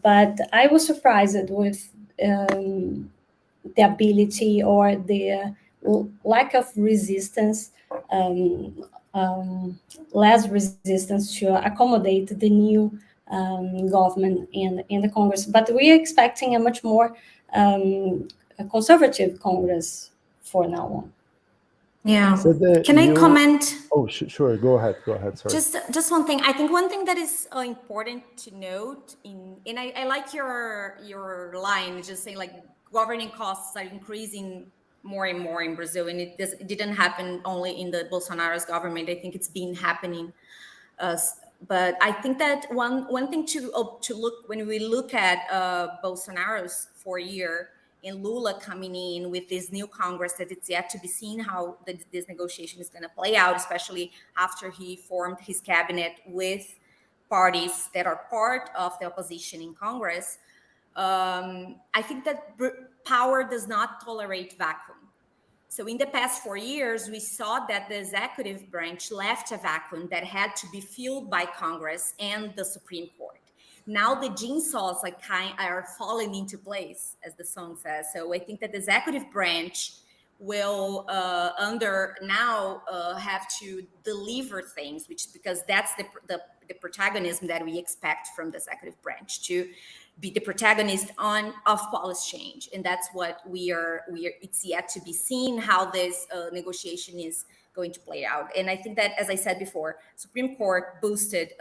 but I was surprised with the ability or the lack of resistance, less resistance to accommodate the new government in the Congress. But we are expecting a much more a conservative Congress for now on. Yeah. So can I comment? Oh, sure. Go ahead. Sorry. Just one thing. I think one thing that is important to note and I like your line, just saying like governing costs are increasing more and more in Brazil, and it didn't happen only in the Bolsonaro's government. I think it's been happening. But I think that one thing to look when we look at Bolsonaro's 4-year and Lula coming in with this new Congress, that it's yet to be seen how this negotiation is going to play out, especially after he formed his cabinet with parties that are part of the opposition in Congress. I think that power does not tolerate vacuum. So in the past 4 years, we saw that the executive branch left a vacuum that had to be filled by Congress and the Supreme Court. Now the jigsaws are falling into place, as the song says. So I think that the executive branch will have to deliver things, because that's the protagonism that we expect from the executive branch, to be the protagonist of policy change. And that's what it's yet to be seen how this negotiation is going to play out. And I think that, as I said before, Supreme Court boosted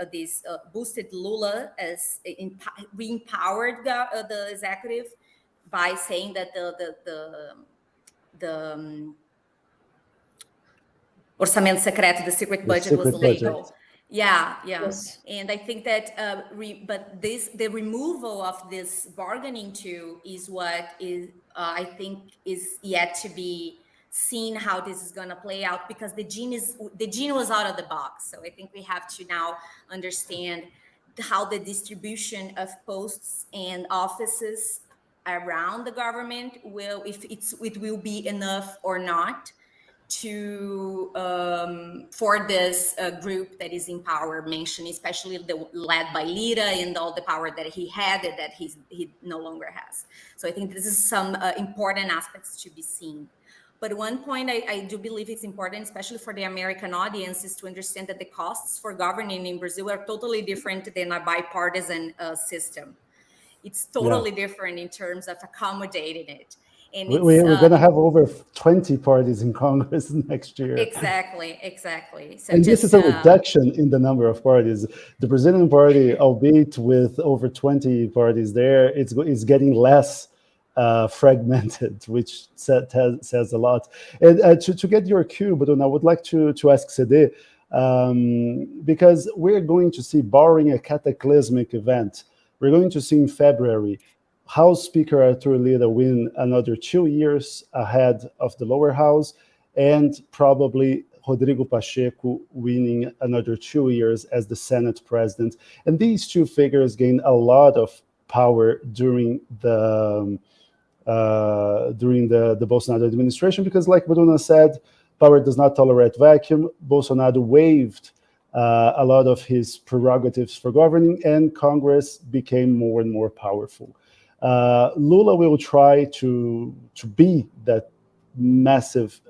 Lula, as re-empowered the executive by saying that the orçamento secreto, the secret budget, was illegal. Yeah. Yes. And I think that, the removal of this bargaining tool is what is, I think, is yet to be seen how this is going to play out, because the genie was out of the box. So I think we have to now understand how the distribution of posts and offices around the government it will be enough or not for this group that is in power mentioned, especially led by Lula, and all the power that he had that he no longer has. So I think this is some important aspects to be seen. But one point I do believe it's important, especially for the American audience, is to understand that the costs for governing in Brazil are totally different than a bipartisan system. It's totally different in terms of accommodating it. And we're going to have over 20 parties in Congress next year. Exactly. So and this is a reduction in the number of parties. The Brazilian party, albeit with over 20 parties there, it's getting less fragmented, which says a lot. And to get your cue, Bruna, I would like to ask Cede, because we're going to see, barring a cataclysmic event, we're going to see in February House Speaker Arthur Lira win another 2 years ahead of the lower house, and probably Rodrigo Pacheco winning another 2 years as the Senate president. And these two figures gained a lot of power during the Bolsonaro administration, because, like Bruna said, power does not tolerate vacuum. Bolsonaro waived a lot of his prerogatives for governing, and Congress became more and more powerful. Lula will try to be that massive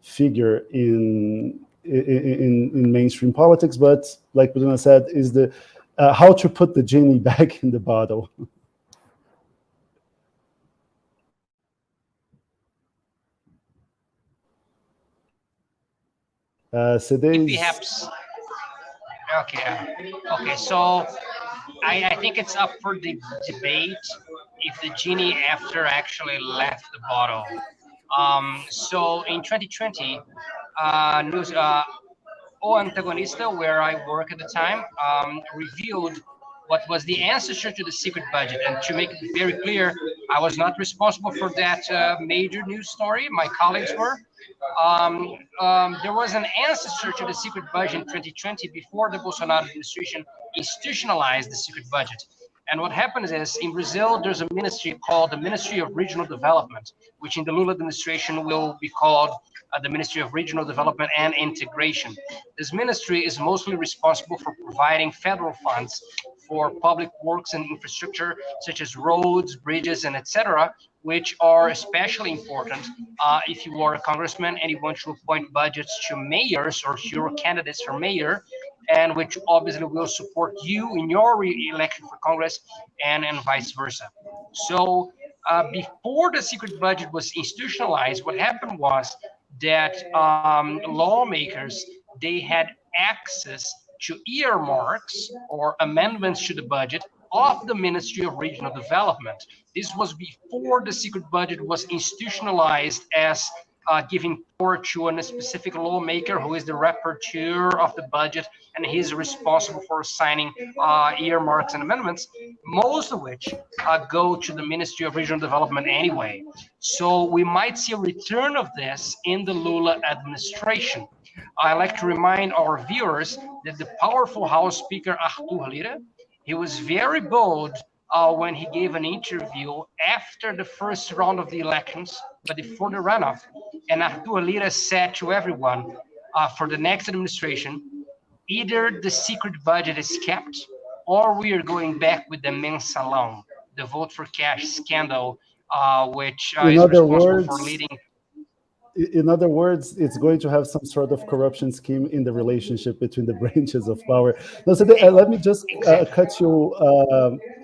figure in mainstream politics, but like Bruna said, is the how to put the genie back in the bottle. Perhaps. Okay. So I think it's up for the debate if the genie actually left the bottle. So in 2020, news O Antagonista, where I work at the time, revealed what was the ancestor to the secret budget. And to make it very clear, I was not responsible for that major news story. My colleagues were. There was an ancestor to the secret budget in 2020 before the Bolsonaro administration institutionalized the secret budget. And what happens is, in Brazil, there's a ministry called the Ministry of Regional Development, which in the Lula administration will be called the Ministry of Regional Development and Integration. This ministry is mostly responsible for providing federal funds for public works and infrastructure, such as roads, bridges, and etc., which are especially important if you are a congressman and you want to appoint budgets to mayors or your candidates for mayor, and which obviously will support you in your re-election for Congress, and vice versa. So before the secret budget was institutionalized, what happened was that lawmakers, they had access to earmarks or amendments to the budget of the Ministry of Regional Development. This was before the secret budget was institutionalized as giving power to a specific lawmaker who is the rapporteur of the budget, and he's responsible for assigning earmarks and amendments, most of which go to the Ministry of Regional Development anyway. So we might see a return of this in the Lula administration. I like to remind our viewers that the powerful House Speaker Arthur Lira, he was very bold when he gave an interview after the first round of the elections, but before the runoff. And Arthur Lira said to everyone, for the next administration, either the secret budget is kept or we are going back with the mensalão, the vote for cash scandal, which In is other responsible for words, leading. in other words, it's going to have some sort of corruption scheme in the relationship between the branches of power. No, so let me just cut you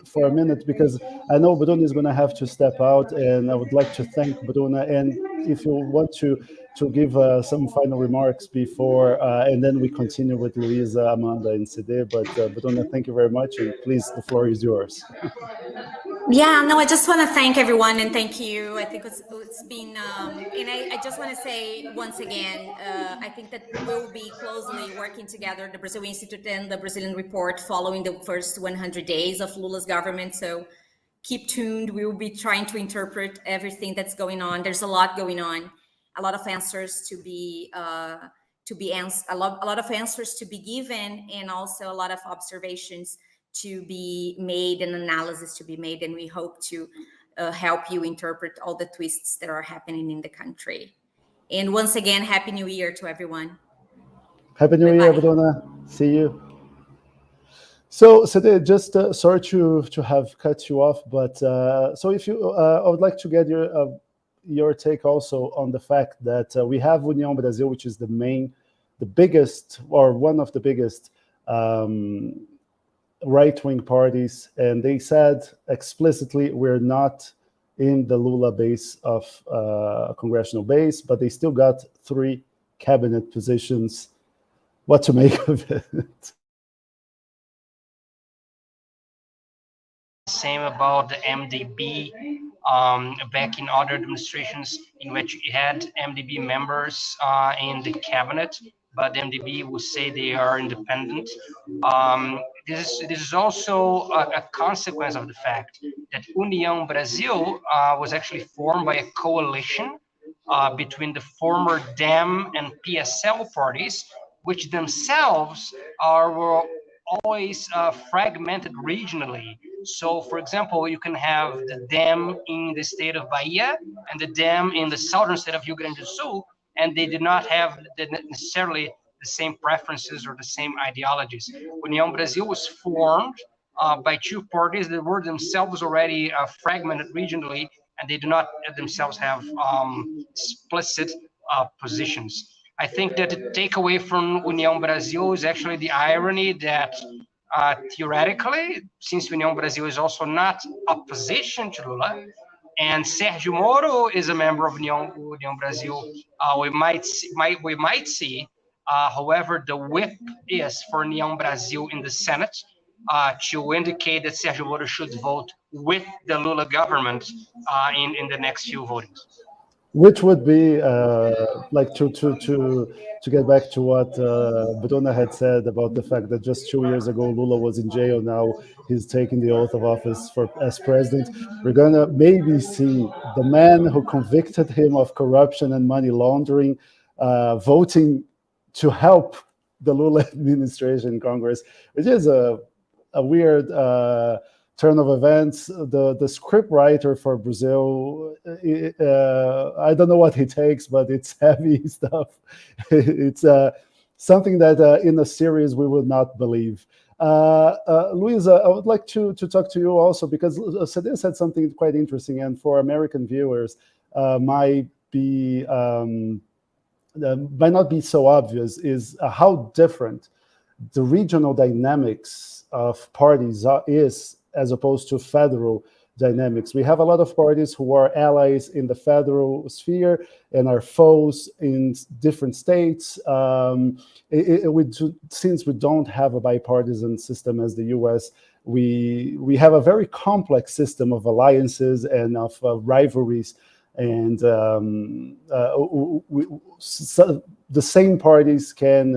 for a minute, because I know Bruna is going to have to step out, and I would like to thank Bruna. And if you want to give some final remarks before, and then we continue with Luisa, Amanda, and Cede. But Bruna, thank you very much, and please, the floor is yours. Yeah, no, I just want to thank everyone and thank you. I think it's been, and I just want to say once again, I think that we'll be closely working together, the Brazil Institute and the Brazilian Report, following the first 100 days of Lula's government. So keep tuned. We will be trying to interpret everything that's going on. There's a lot going on, a lot of answers to be a lot of answers to be given, and also a lot of observations to be made and analysis to be made. And we hope to help you interpret all the twists that are happening in the country. And once again, Happy New Year to everyone. Happy New Year, Bruna. See you. So just sorry to have cut you off, but so if you, I would like to get your take also on the fact that we have União Brasil, which is the biggest, or one of the biggest right-wing parties, and they said explicitly we're not in the Lula base of congressional base, but they still got 3 cabinet positions. What to make of it? Same about the MDB. Back in other administrations in which you had MDB members in the cabinet, but the MDB will say they are independent. This is also a consequence of the fact that União Brasil was actually formed by a coalition between the former DEM and PSL parties, which themselves were always fragmented regionally. So, for example, you can have the DEM in the state of Bahia and the DEM in the southern state of Rio Grande do Sul, and they did not have necessarily the same preferences or the same ideologies. União Brasil was formed by 2 parties that were themselves already fragmented regionally, and they do not themselves have explicit positions. I think that the takeaway from União Brasil is actually the irony that theoretically, since União Brasil is also not opposition to Lula, and Sérgio Moro is a member of União Brasil, we might see, however, the whip is for União Brasil in the Senate to indicate that Sérgio Moro should vote with the Lula government in the next few votings. Which would be like to get back to what Bruna had said about the fact that just 2 years ago Lula was in jail. Now he's taking the oath of office as president. We're gonna maybe see the man who convicted him of corruption and money laundering voting to help the Lula administration in Congress, which is a weird turn of events. The script writer for Brazil, I don't know what he takes, but it's heavy stuff. It's something that in a series we would not believe. Luisa, I would like to talk to you also, because Cede said something quite interesting, and for American viewers might not be so obvious, is how different the regional dynamics of parties is as opposed to federal dynamics. We have a lot of parties who are allies in the federal sphere and are foes in different states. Since we don't have a bipartisan system as the US, we have a very complex system of alliances and of rivalries. And so the same parties can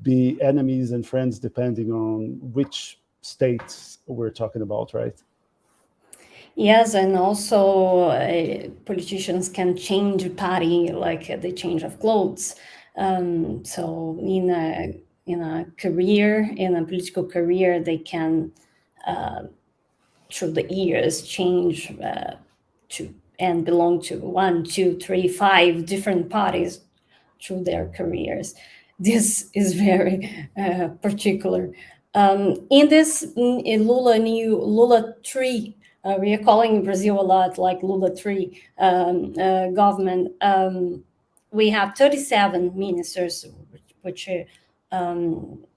be enemies and friends depending on which states we're talking about, right? Yes, and also politicians can change party like the change of clothes. So in a career, in a political career, they can through the years change to and belong to 1, 2, 3, 5 different parties through their careers. This is very particular. In this Lula 3, we are calling Brazil a lot like Lula 3 government. We have 37 ministers, which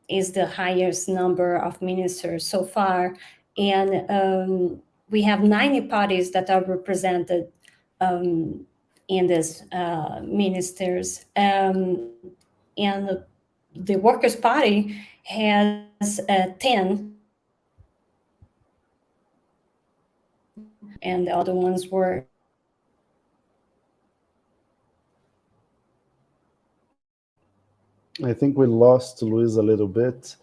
is the highest number of ministers so far. And we have 90 parties that are represented in this ministers. And the Workers' Party has 10, and the other ones were I think we lost Luiz a little bit.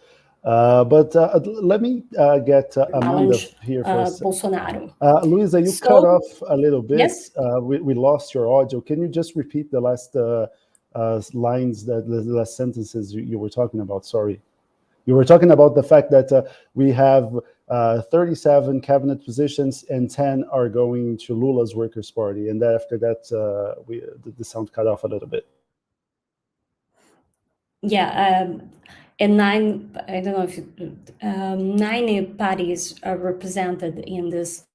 But let me get Amanda here for a second. Bolsonaro. Luisa, you cut off a little bit. Yes. We lost your audio. Can you just repeat the last lines, the last sentences you were talking about? Sorry. You were talking about the fact that we have 37 cabinet positions and 10 are going to Lula's Workers' Party. And then after that, the sound cut off a little bit. Yeah, and I don't know if 90 parties are represented in this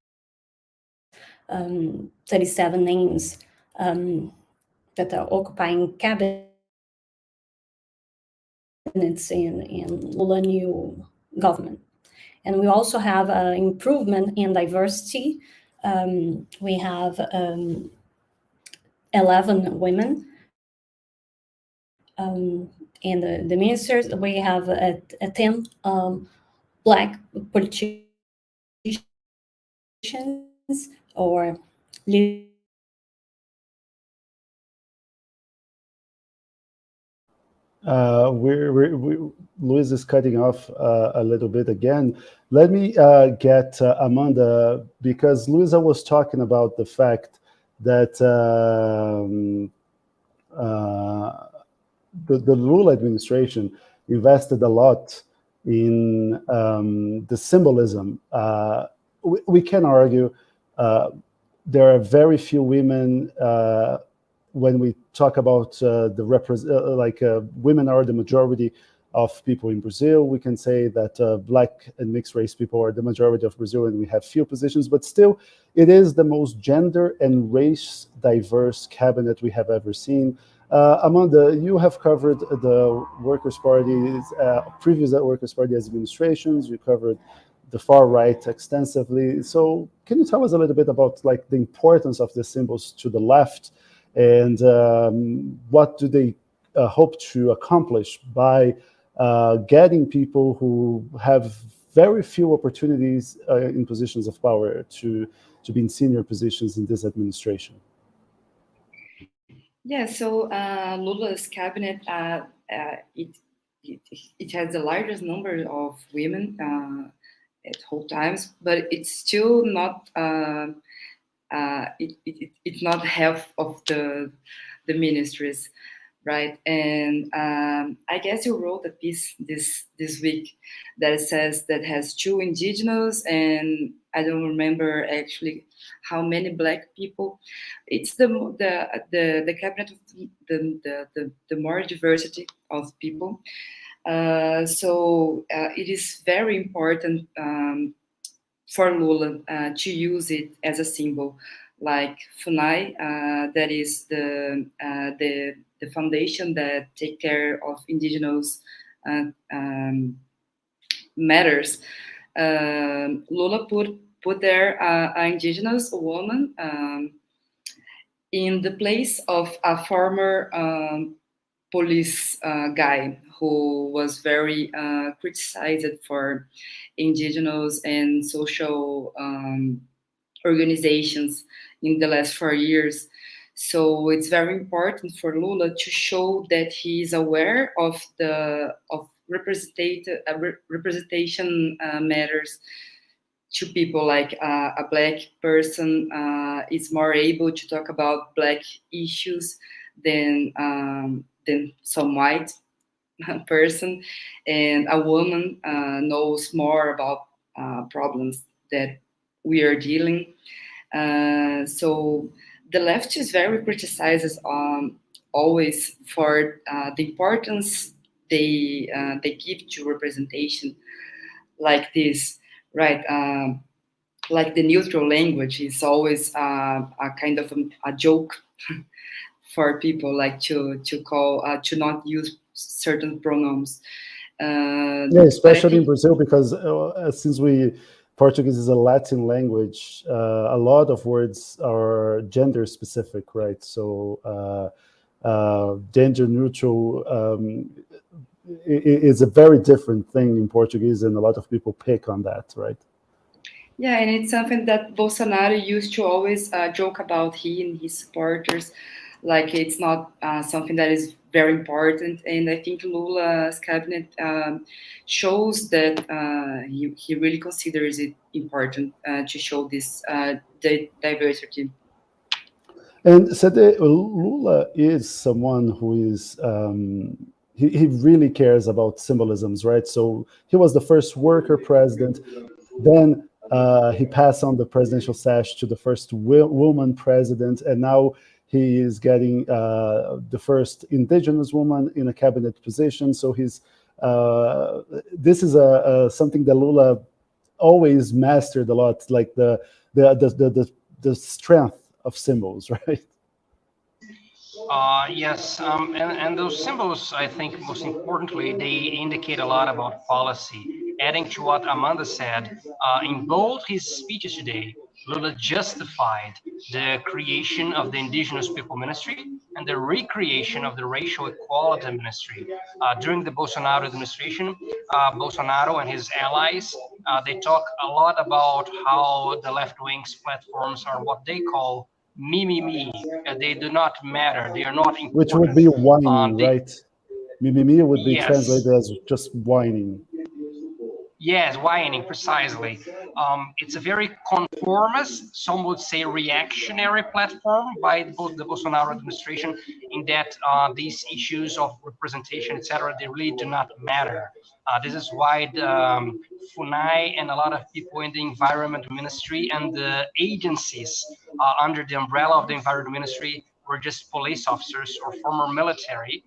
37 names that are occupying cabinets in Lula new government. And we also have improvement in diversity. We have 11 women. And the ministers, we have 10 Black politicians or leaders. Luiz is cutting off a little bit again. Let me get Amanda, because Luisa was talking about the fact that the Lula administration invested a lot in the symbolism. We can argue there are very few women when we talk about women are the majority of people in Brazil. We can say that Black and mixed race people are the majority of Brazil, and we have few positions, but still it is the most gender and race diverse cabinet we have ever seen. Amanda, you have covered the Workers' Party's previous Workers' Party administrations. You covered the far right extensively. So can you tell us a little bit about the importance of the symbols to the left, and what do they hope to accomplish by getting people who have very few opportunities in positions of power to be in senior positions in this administration? Yeah, so Lula's cabinet, it has the largest number of women at whole times, but it's still not it's not half of the ministries, right? And I guess you wrote a piece this week that says that has 2 indigenous, and I don't remember actually how many Black people. It's the cabinet of the more diversity of people. So it is very important for Lula to use it as a symbol, like FUNAI, that is the foundation that take care of indigenous matters. Lula put there an indigenous woman in the place of a former police guy who was very criticized for indigenous and social organizations in the last 4 years. So it's very important for Lula to show that he is aware of representation matters to people. Like a Black person is more able to talk about Black issues than some white person, and a woman knows more about problems that we are dealing. So the left is very criticizes always for the importance they give to representation like this, right? Like the neutral language is always a kind of a joke for people, like to call to not use certain pronouns. Yeah, especially in Brazil, because since Portuguese is a Latin language, a lot of words are gender specific, right? So gender neutral is a very different thing in Portuguese, and a lot of people pick on that, right? Yeah, and it's something that Bolsonaro used to always joke about, he and his supporters, like it's not something that is very important. And I think Lula's cabinet shows that he really considers it important to show this diversity. And so Lula is someone who is, he really cares about symbolisms, right? So he was the first worker president. Then he passed on the presidential sash to the first woman president. And now he is getting the first indigenous woman in a cabinet position. So he's, this is something that Lula always mastered a lot, like the strength of symbols, right? Yes, and those symbols, I think, most importantly, they indicate a lot about policy. Adding to what Amanda said, in both his speeches today, Lula justified the creation of the Indigenous People Ministry and the recreation of the Racial Equality Ministry. During the Bolsonaro administration, Bolsonaro and his allies, they talk a lot about how the left-wing's platforms are what they call me. They do not matter. They are not important. Which would be whining, right? Me would be translated as just whining. Yes, whining, precisely. It's a very conformist, some would say reactionary platform by both the Bolsonaro administration, in that these issues of representation, etc., they really do not matter. This is why FUNAI and a lot of people in the Environment Ministry and the agencies under the umbrella of the Environment Ministry were just police officers or former military.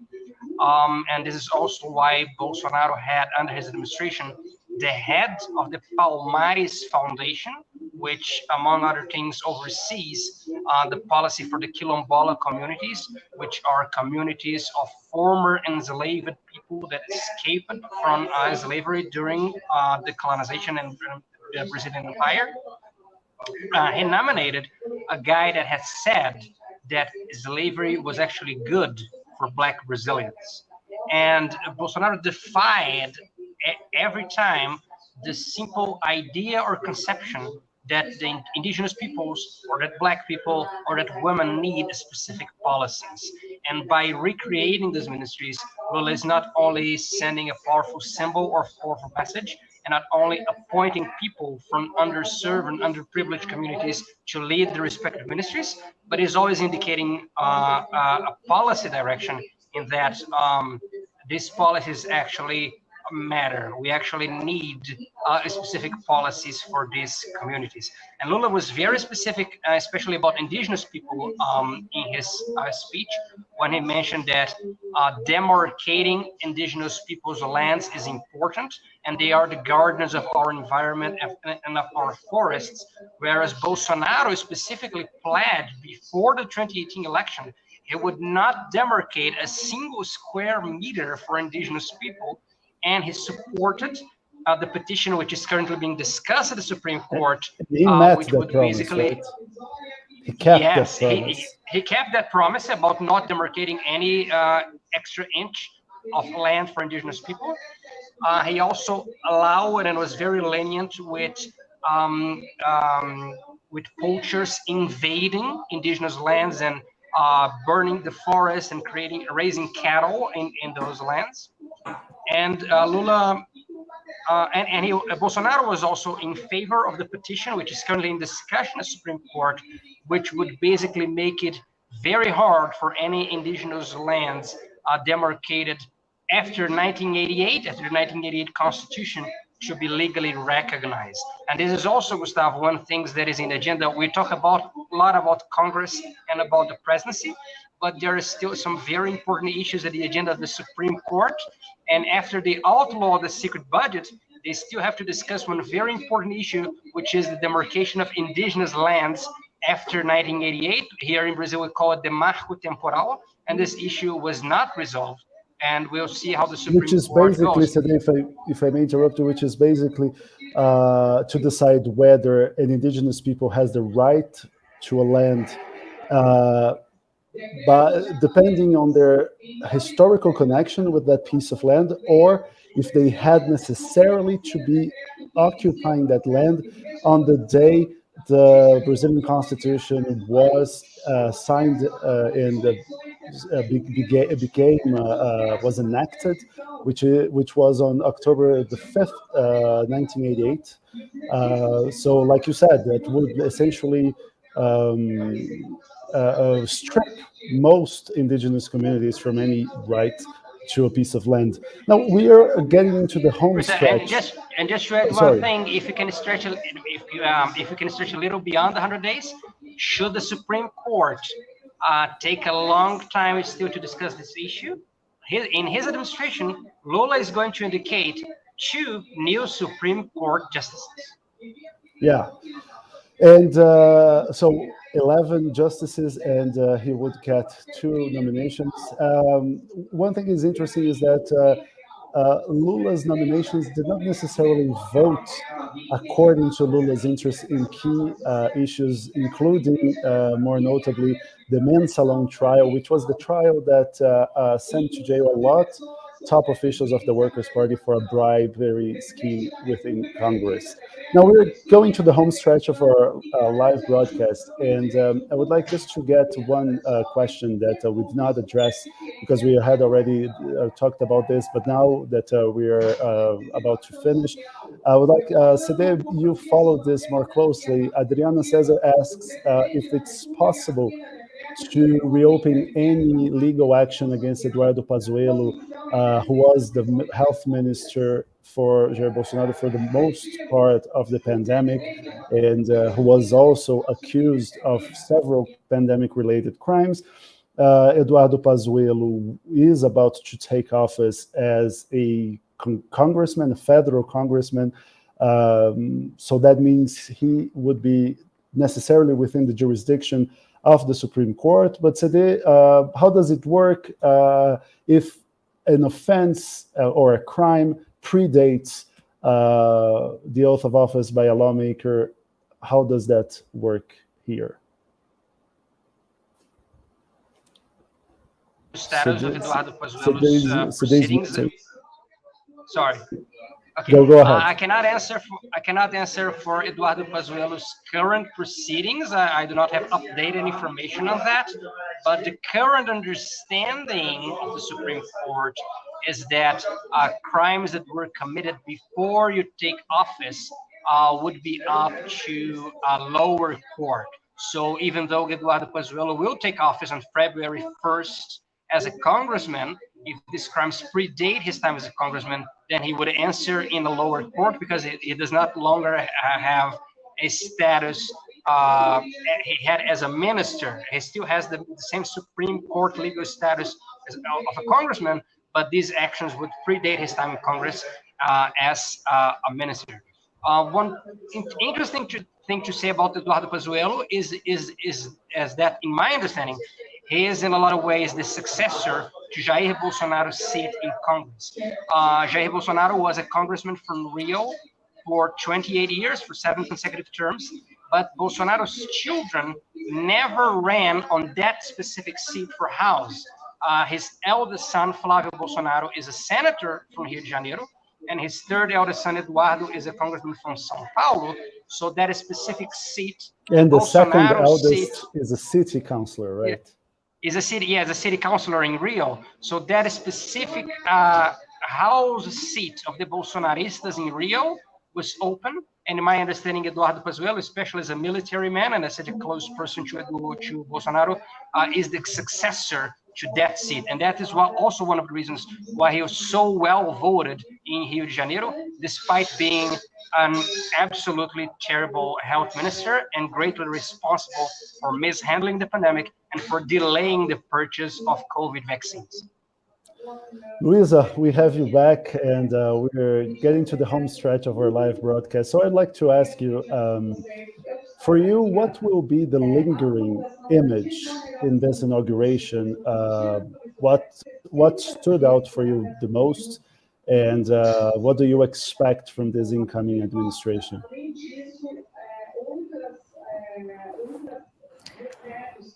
And this is also why Bolsonaro had, under his administration, the head of the Palmares Foundation, which, among other things, oversees the policy for the Quilombola communities, which are communities of former enslaved people that escaped from slavery during the colonization and the Brazilian Empire. He nominated a guy that had said that slavery was actually good for Black Brazilians. And Bolsonaro defied every time the simple idea or conception that the indigenous peoples or that Black people or that women need specific policies. And by recreating these ministries, Lula is not only sending a powerful symbol or powerful message, and not only appointing people from underserved and underprivileged communities to lead the respective ministries, but is always indicating a policy direction in that these policies actually matter. We actually need specific policies for these communities. And Lula was very specific, especially about indigenous people in his speech, when he mentioned that demarcating indigenous people's lands is important, and they are the gardeners of our environment and of our forests, whereas Bolsonaro specifically pledged before the 2018 election he would not demarcate a single square meter for indigenous people. And he supported the petition, which is currently being discussed at the Supreme Court, which would basically, right? He kept that promise. He kept that promise about not demarcating any extra inch of land for indigenous people. He also allowed and was very lenient with poachers invading indigenous lands and burning the forest and raising cattle in those lands. And Lula and Bolsonaro was also in favor of the petition, which is currently in discussion at the Supreme Court, which would basically make it very hard for any indigenous lands demarcated after 1988, after the 1988 Constitution, to be legally recognized. And this is also, Gustavo, one thing that is in the agenda. We talk about a lot about Congress and about the presidency, but there are still some very important issues at the agenda of the Supreme Court. And after they outlaw the secret budget, they still have to discuss one very important issue, which is the demarcation of indigenous lands after 1988. Here in Brazil, we call it the marco temporal, and this issue was not resolved. And we'll see how the Supreme which is Court basically, goes. today, if I may interrupt you, which is basically to decide whether an indigenous people has the right to a land, but depending on their historical connection with that piece of land, or if they had necessarily to be occupying that land on the day the Brazilian Constitution was signed and was enacted, which was on October the 5th, 1988. So, like you said, that would essentially strip most indigenous communities from any right to a piece of land. Now we are getting into the home stretch. And just to add Sorry. one thing, if you can stretch if you can stretch a little beyond the 100 days, should the Supreme Court take a long time still to discuss this issue? In his administration, Lula is going to indicate 2 new Supreme Court justices. Yeah. And so 11 justices, and he would get 2 nominations. One thing is interesting is that Lula's nominations did not necessarily vote according to Lula's interest in key issues, including, more notably, the Mensalão trial, which was the trial that sent to jail a lot top officials of the Workers' Party for a bribery scheme within Congress. Now we're going to the home stretch of our live broadcast, and I would like just to get one question that we did not address because we had already talked about this, but now that we are about to finish, I would like, Sede, you followed this more closely. Adriana Cesar asks if it's possible to reopen any legal action against Eduardo Pazuello, who was the health minister for Jair Bolsonaro for the most part of the pandemic, and who was also accused of several pandemic-related crimes. Eduardo Pazuello is about to take office as a congressman, a federal congressman, so that means he would be necessarily within the jurisdiction of the Supreme Court. But today, how does it work if an offense or a crime predates the oath of office by a lawmaker? How does that work here? Status of Eduardo Pazuello's proceedings. Sorry. Okay. Go ahead. I cannot answer for Eduardo Pazuello's current proceedings. I do not have updated information on that. But the current understanding of the Supreme Court is that crimes that were committed before you take office would be up to a lower court. So even though Eduardo Pazuello will take office on February 1st as a congressman, if these crimes predate his time as a congressman, then he would answer in the lower court because he does not longer have a status he had as a minister. He still has the same Supreme Court legal status of a congressman, but these actions would predate his time in Congress as a minister. One interesting thing to say about Eduardo Pazuello is that, in my understanding, he is in a lot of ways the successor to Jair Bolsonaro's seat in Congress. Jair Bolsonaro was a congressman from Rio for 28 years, for 7 consecutive terms, but Bolsonaro's children never ran on that specific seat for House. His eldest son, Flávio Bolsonaro, is a senator from Rio de Janeiro, and his third eldest son, Eduardo, is a congressman from São Paulo. So that specific seat, and the second eldest seat, is a city councilor, right? Yeah. Is a city councilor in Rio. So that specific house seat of the Bolsonaristas in Rio was open. And in my understanding, Eduardo Pazuello, especially as a military man and as such a close person to Bolsonaro, is the successor that seat. And that is also one of the reasons why he was so well voted in Rio de Janeiro, despite being an absolutely terrible health minister and greatly responsible for mishandling the pandemic and for delaying the purchase of COVID vaccines. Luisa, we have you back, and we're getting to the home stretch of our live broadcast. So I'd like to ask you, for you, what will be the lingering image in this inauguration? What stood out for you the most, and what do you expect from this incoming administration?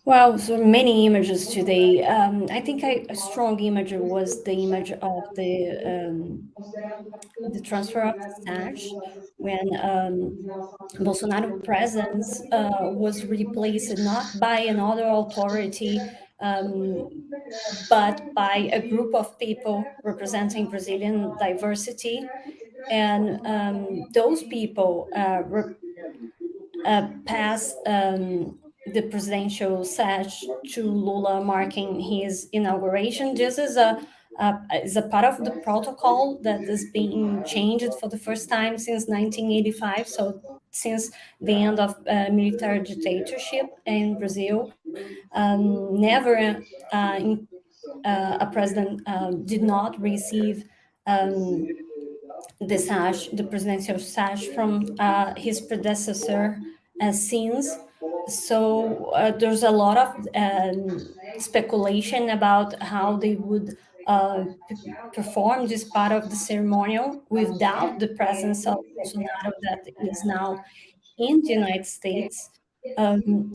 Well, so many images today. I think a strong image was the image of the transfer of the sash when Bolsonaro presence was replaced not by another authority, but by a group of people representing Brazilian diversity. And those people pass the presidential sash to Lula, marking his inauguration. This is a part of the protocol that is being changed for the first time since 1985. So since the end of military dictatorship in Brazil, never a president did not receive the sash, the presidential sash, from his predecessor since. So there's a lot of speculation about how they would perform this part of the ceremonial without the presence of Bolsonaro that is now in the United States. And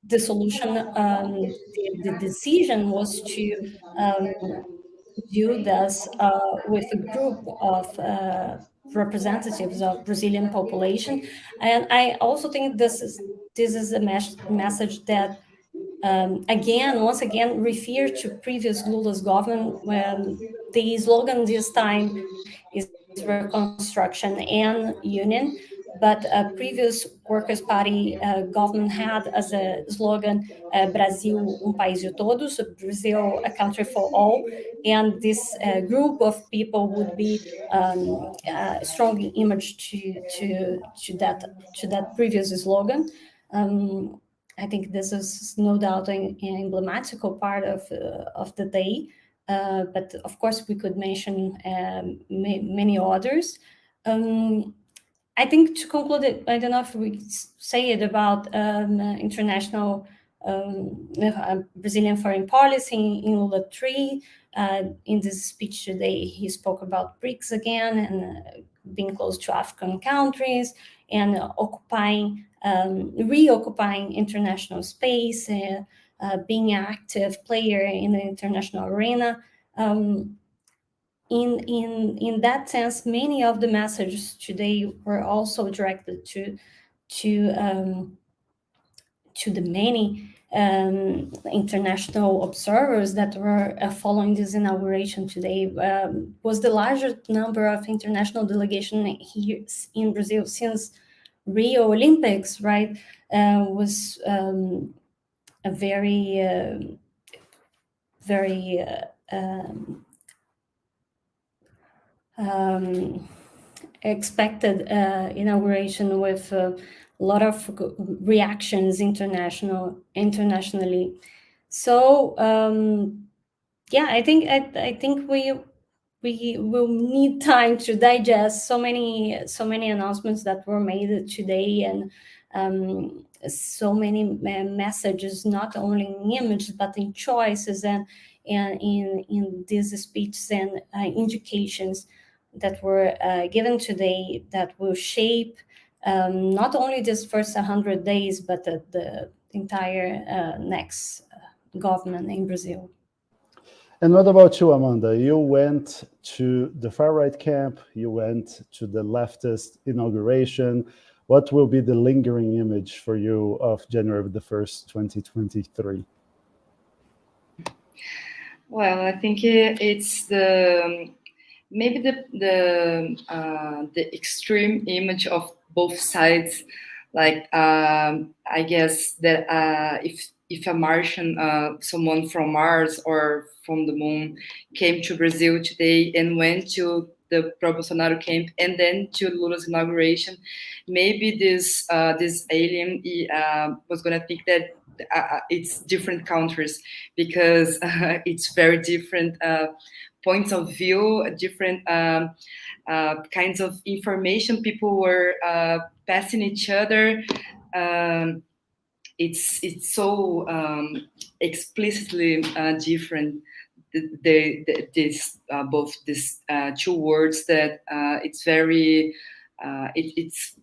the solution, the decision was to do this with a group of representatives of Brazilian population. And I also think this is a message that once again refer to previous Lula's government, when the slogan this time is reconstruction and union, but a previous Workers' Party government had as a slogan Brasil, país de todos, Brazil, a country for all. And this group of people would be a strong image to that previous slogan. I think this is no doubt an emblematical part of the day. But of course, we could mention many others. I think to conclude it, I don't know if we say it about international Brazilian foreign policy in Lula 3. In this speech today, he spoke about BRICS again and being close to African countries and reoccupying international space, being an active player in the international arena. In that sense, many of the messages today were also directed to the many international observers that were following this inauguration today. Was the largest number of international delegation here in Brazil since Rio Olympics, right? Was a very expected inauguration with a lot of reactions internationally. So I think we will need time to digest so many announcements that were made today, and so many messages, not only in image but in choices and in these speeches and indications that were given today that will shape not only this first 100 days, but the entire next government in Brazil. And what about you, Amanda? You went to the far-right camp, you went to the leftist inauguration. What will be the lingering image for you of January the 1st, 2023? Well, I think it's maybe the extreme image of both sides. Like I guess that if a Martian, someone from Mars or from the moon, came to Brazil today and went to the pro-Bolsonaro camp and then to Lula's inauguration, maybe this alien was gonna think that it's different countries, because it's very different points of view, different kinds of information people were passing each other. It's so explicitly different. Both these two words that it's very it's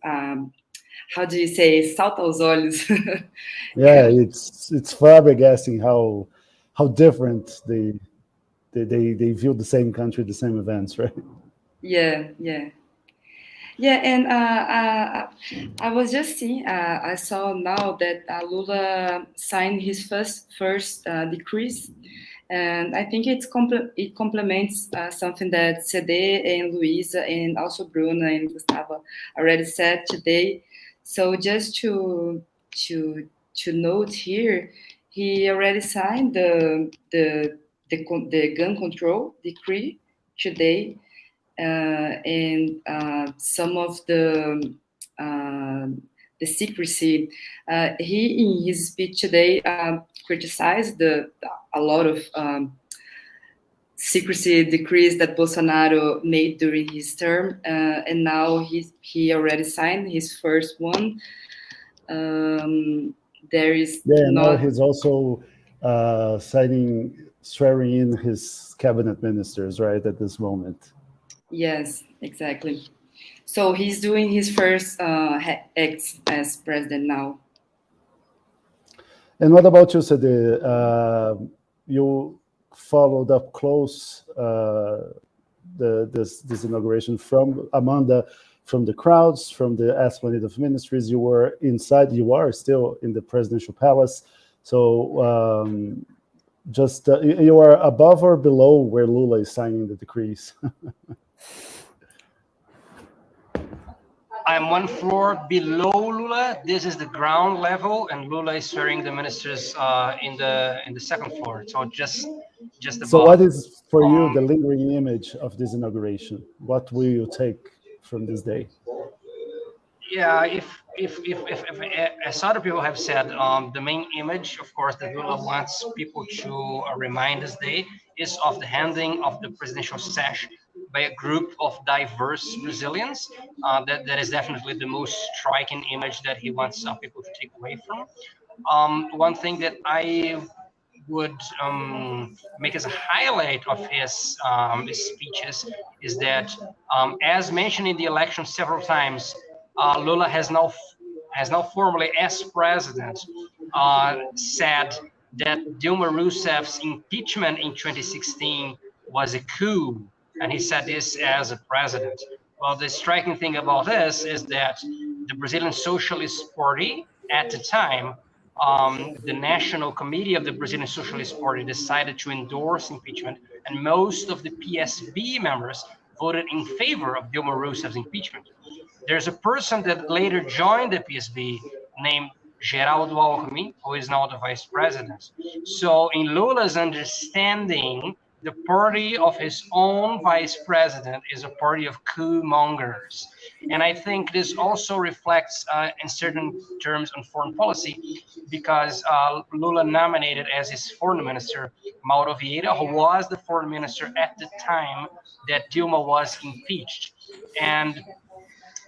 how do you say, salta aos olhos. Yeah, it's flabbergasting how different they view the same country, the same events, right? Yeah. And I was just seeing. I saw now that Lula signed his first decrees, and I think it complements something that Cede and Luisa and also Bruna and Gustavo already said today. So just to note here, he already signed the gun control decree today. And some of the secrecy. He, in his speech today, criticized a lot of secrecy decrees that Bolsonaro made during his term, and now he already signed his first one. There is now he's also swearing in his cabinet ministers, right, at this moment. Yes, exactly. So he's doing his first acts as president now. And what about you, Cede? You followed up close this inauguration from the crowds, from the Esplanade of Ministries. You were inside. You are still in the presidential palace. So you are above or below where Lula is signing the decrees? I'm one floor below Lula. This is the ground level, and Lula is swearing the ministers in the second floor. So just above. So what is for you the lingering image of this inauguration? What will you take from this day? Yeah, if as other people have said, the main image, of course, that Lula wants people to remind this day is of the handing of the presidential sash by a group of diverse Brazilians. That is definitely the most striking image that he wants people to take away from. One thing that I would make as a highlight of his speeches is that, as mentioned in the election several times, Lula has now formally, as president, said that Dilma Rousseff's impeachment in 2016 was a coup, and he said this as a president. Well, the striking thing about this is that the Brazilian Socialist Party at the time, the National Committee of the Brazilian Socialist Party, decided to endorse impeachment, and most of the PSB members voted in favor of Dilma Rousseff's impeachment. There's a person that later joined the PSB named Geraldo Alckmin, who is now the vice president. So in Lula's understanding, the party of his own vice president is a party of coup mongers. And I think this also reflects, in certain terms, on foreign policy, because Lula nominated as his foreign minister Mauro Vieira, who was the foreign minister at the time that Dilma was impeached. And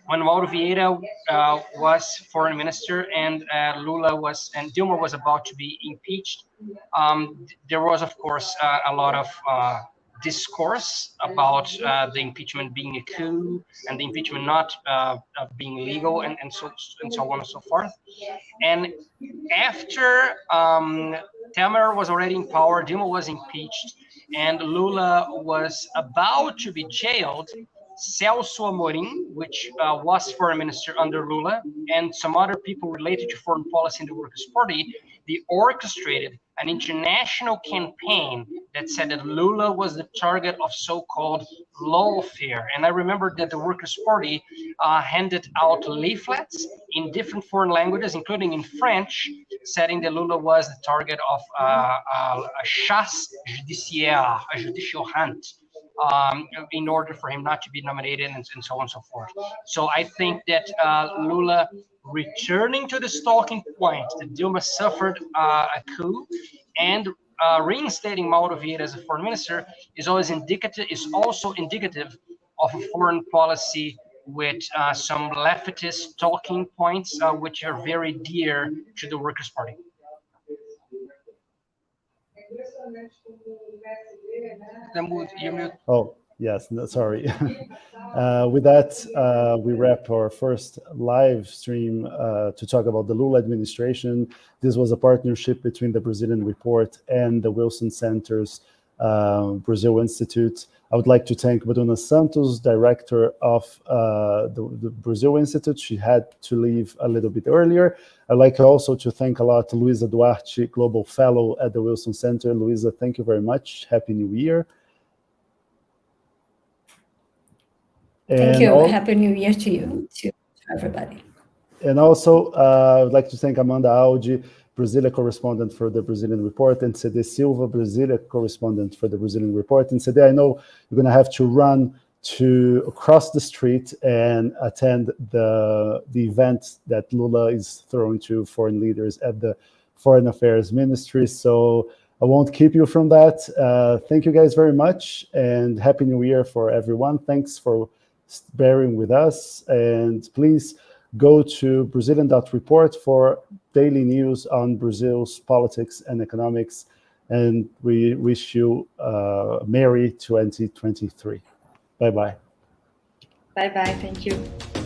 when Mauro Vieira was foreign minister and Dilma was about to be impeached, there was, of course, a lot of discourse about the impeachment being a coup and the impeachment not being legal, and so on and so forth. And after Temer was already in power, Dilma was impeached, and Lula was about to be jailed, Celso Amorim, which was foreign minister under Lula, and some other people related to foreign policy in the Workers' Party, they orchestrated an international campaign that said that Lula was the target of so-called lawfare. And I remember that the Workers' Party handed out leaflets in different foreign languages, including in French, setting that Lula was the target of a chasse judiciaire, a judicial hunt, in order for him not to be nominated and so on and so forth. So I think that Lula returning to this talking point that Dilma suffered a coup and reinstating Mauro Vieira as a foreign minister is also indicative of a foreign policy with some leftist talking points, which are very dear to the Workers' Party. Oh, yes, no, sorry. With that, we wrap our first live stream to talk about the Lula administration. This was a partnership between the Brazilian Report and the Wilson Center's Brazil Institute. I would like to thank Bruna Santos, director of the Brazil Institute. She had to leave a little bit earlier. I'd like also to thank a lot Luisa Duarte, Global Fellow at the Wilson Center. Luisa, thank you very much. Happy New Year. Thank you. Happy New Year to you, to everybody. And also, I would like to thank Amanda Audi, Brasilia correspondent for the Brazilian Report, and CD Silva, Brasilia correspondent for the Brazilian Report. And CD, I know you're going to have to run to across the street and attend the event that Lula is throwing to foreign leaders at the Foreign Affairs Ministry. So I won't keep you from that. Thank you guys very much, and Happy New Year for everyone. Thanks for bearing with us, and please go to Brazilian.report for daily news on Brazil's politics and economics, and we wish you a Merry 2023. Bye-bye. Bye-bye, thank you.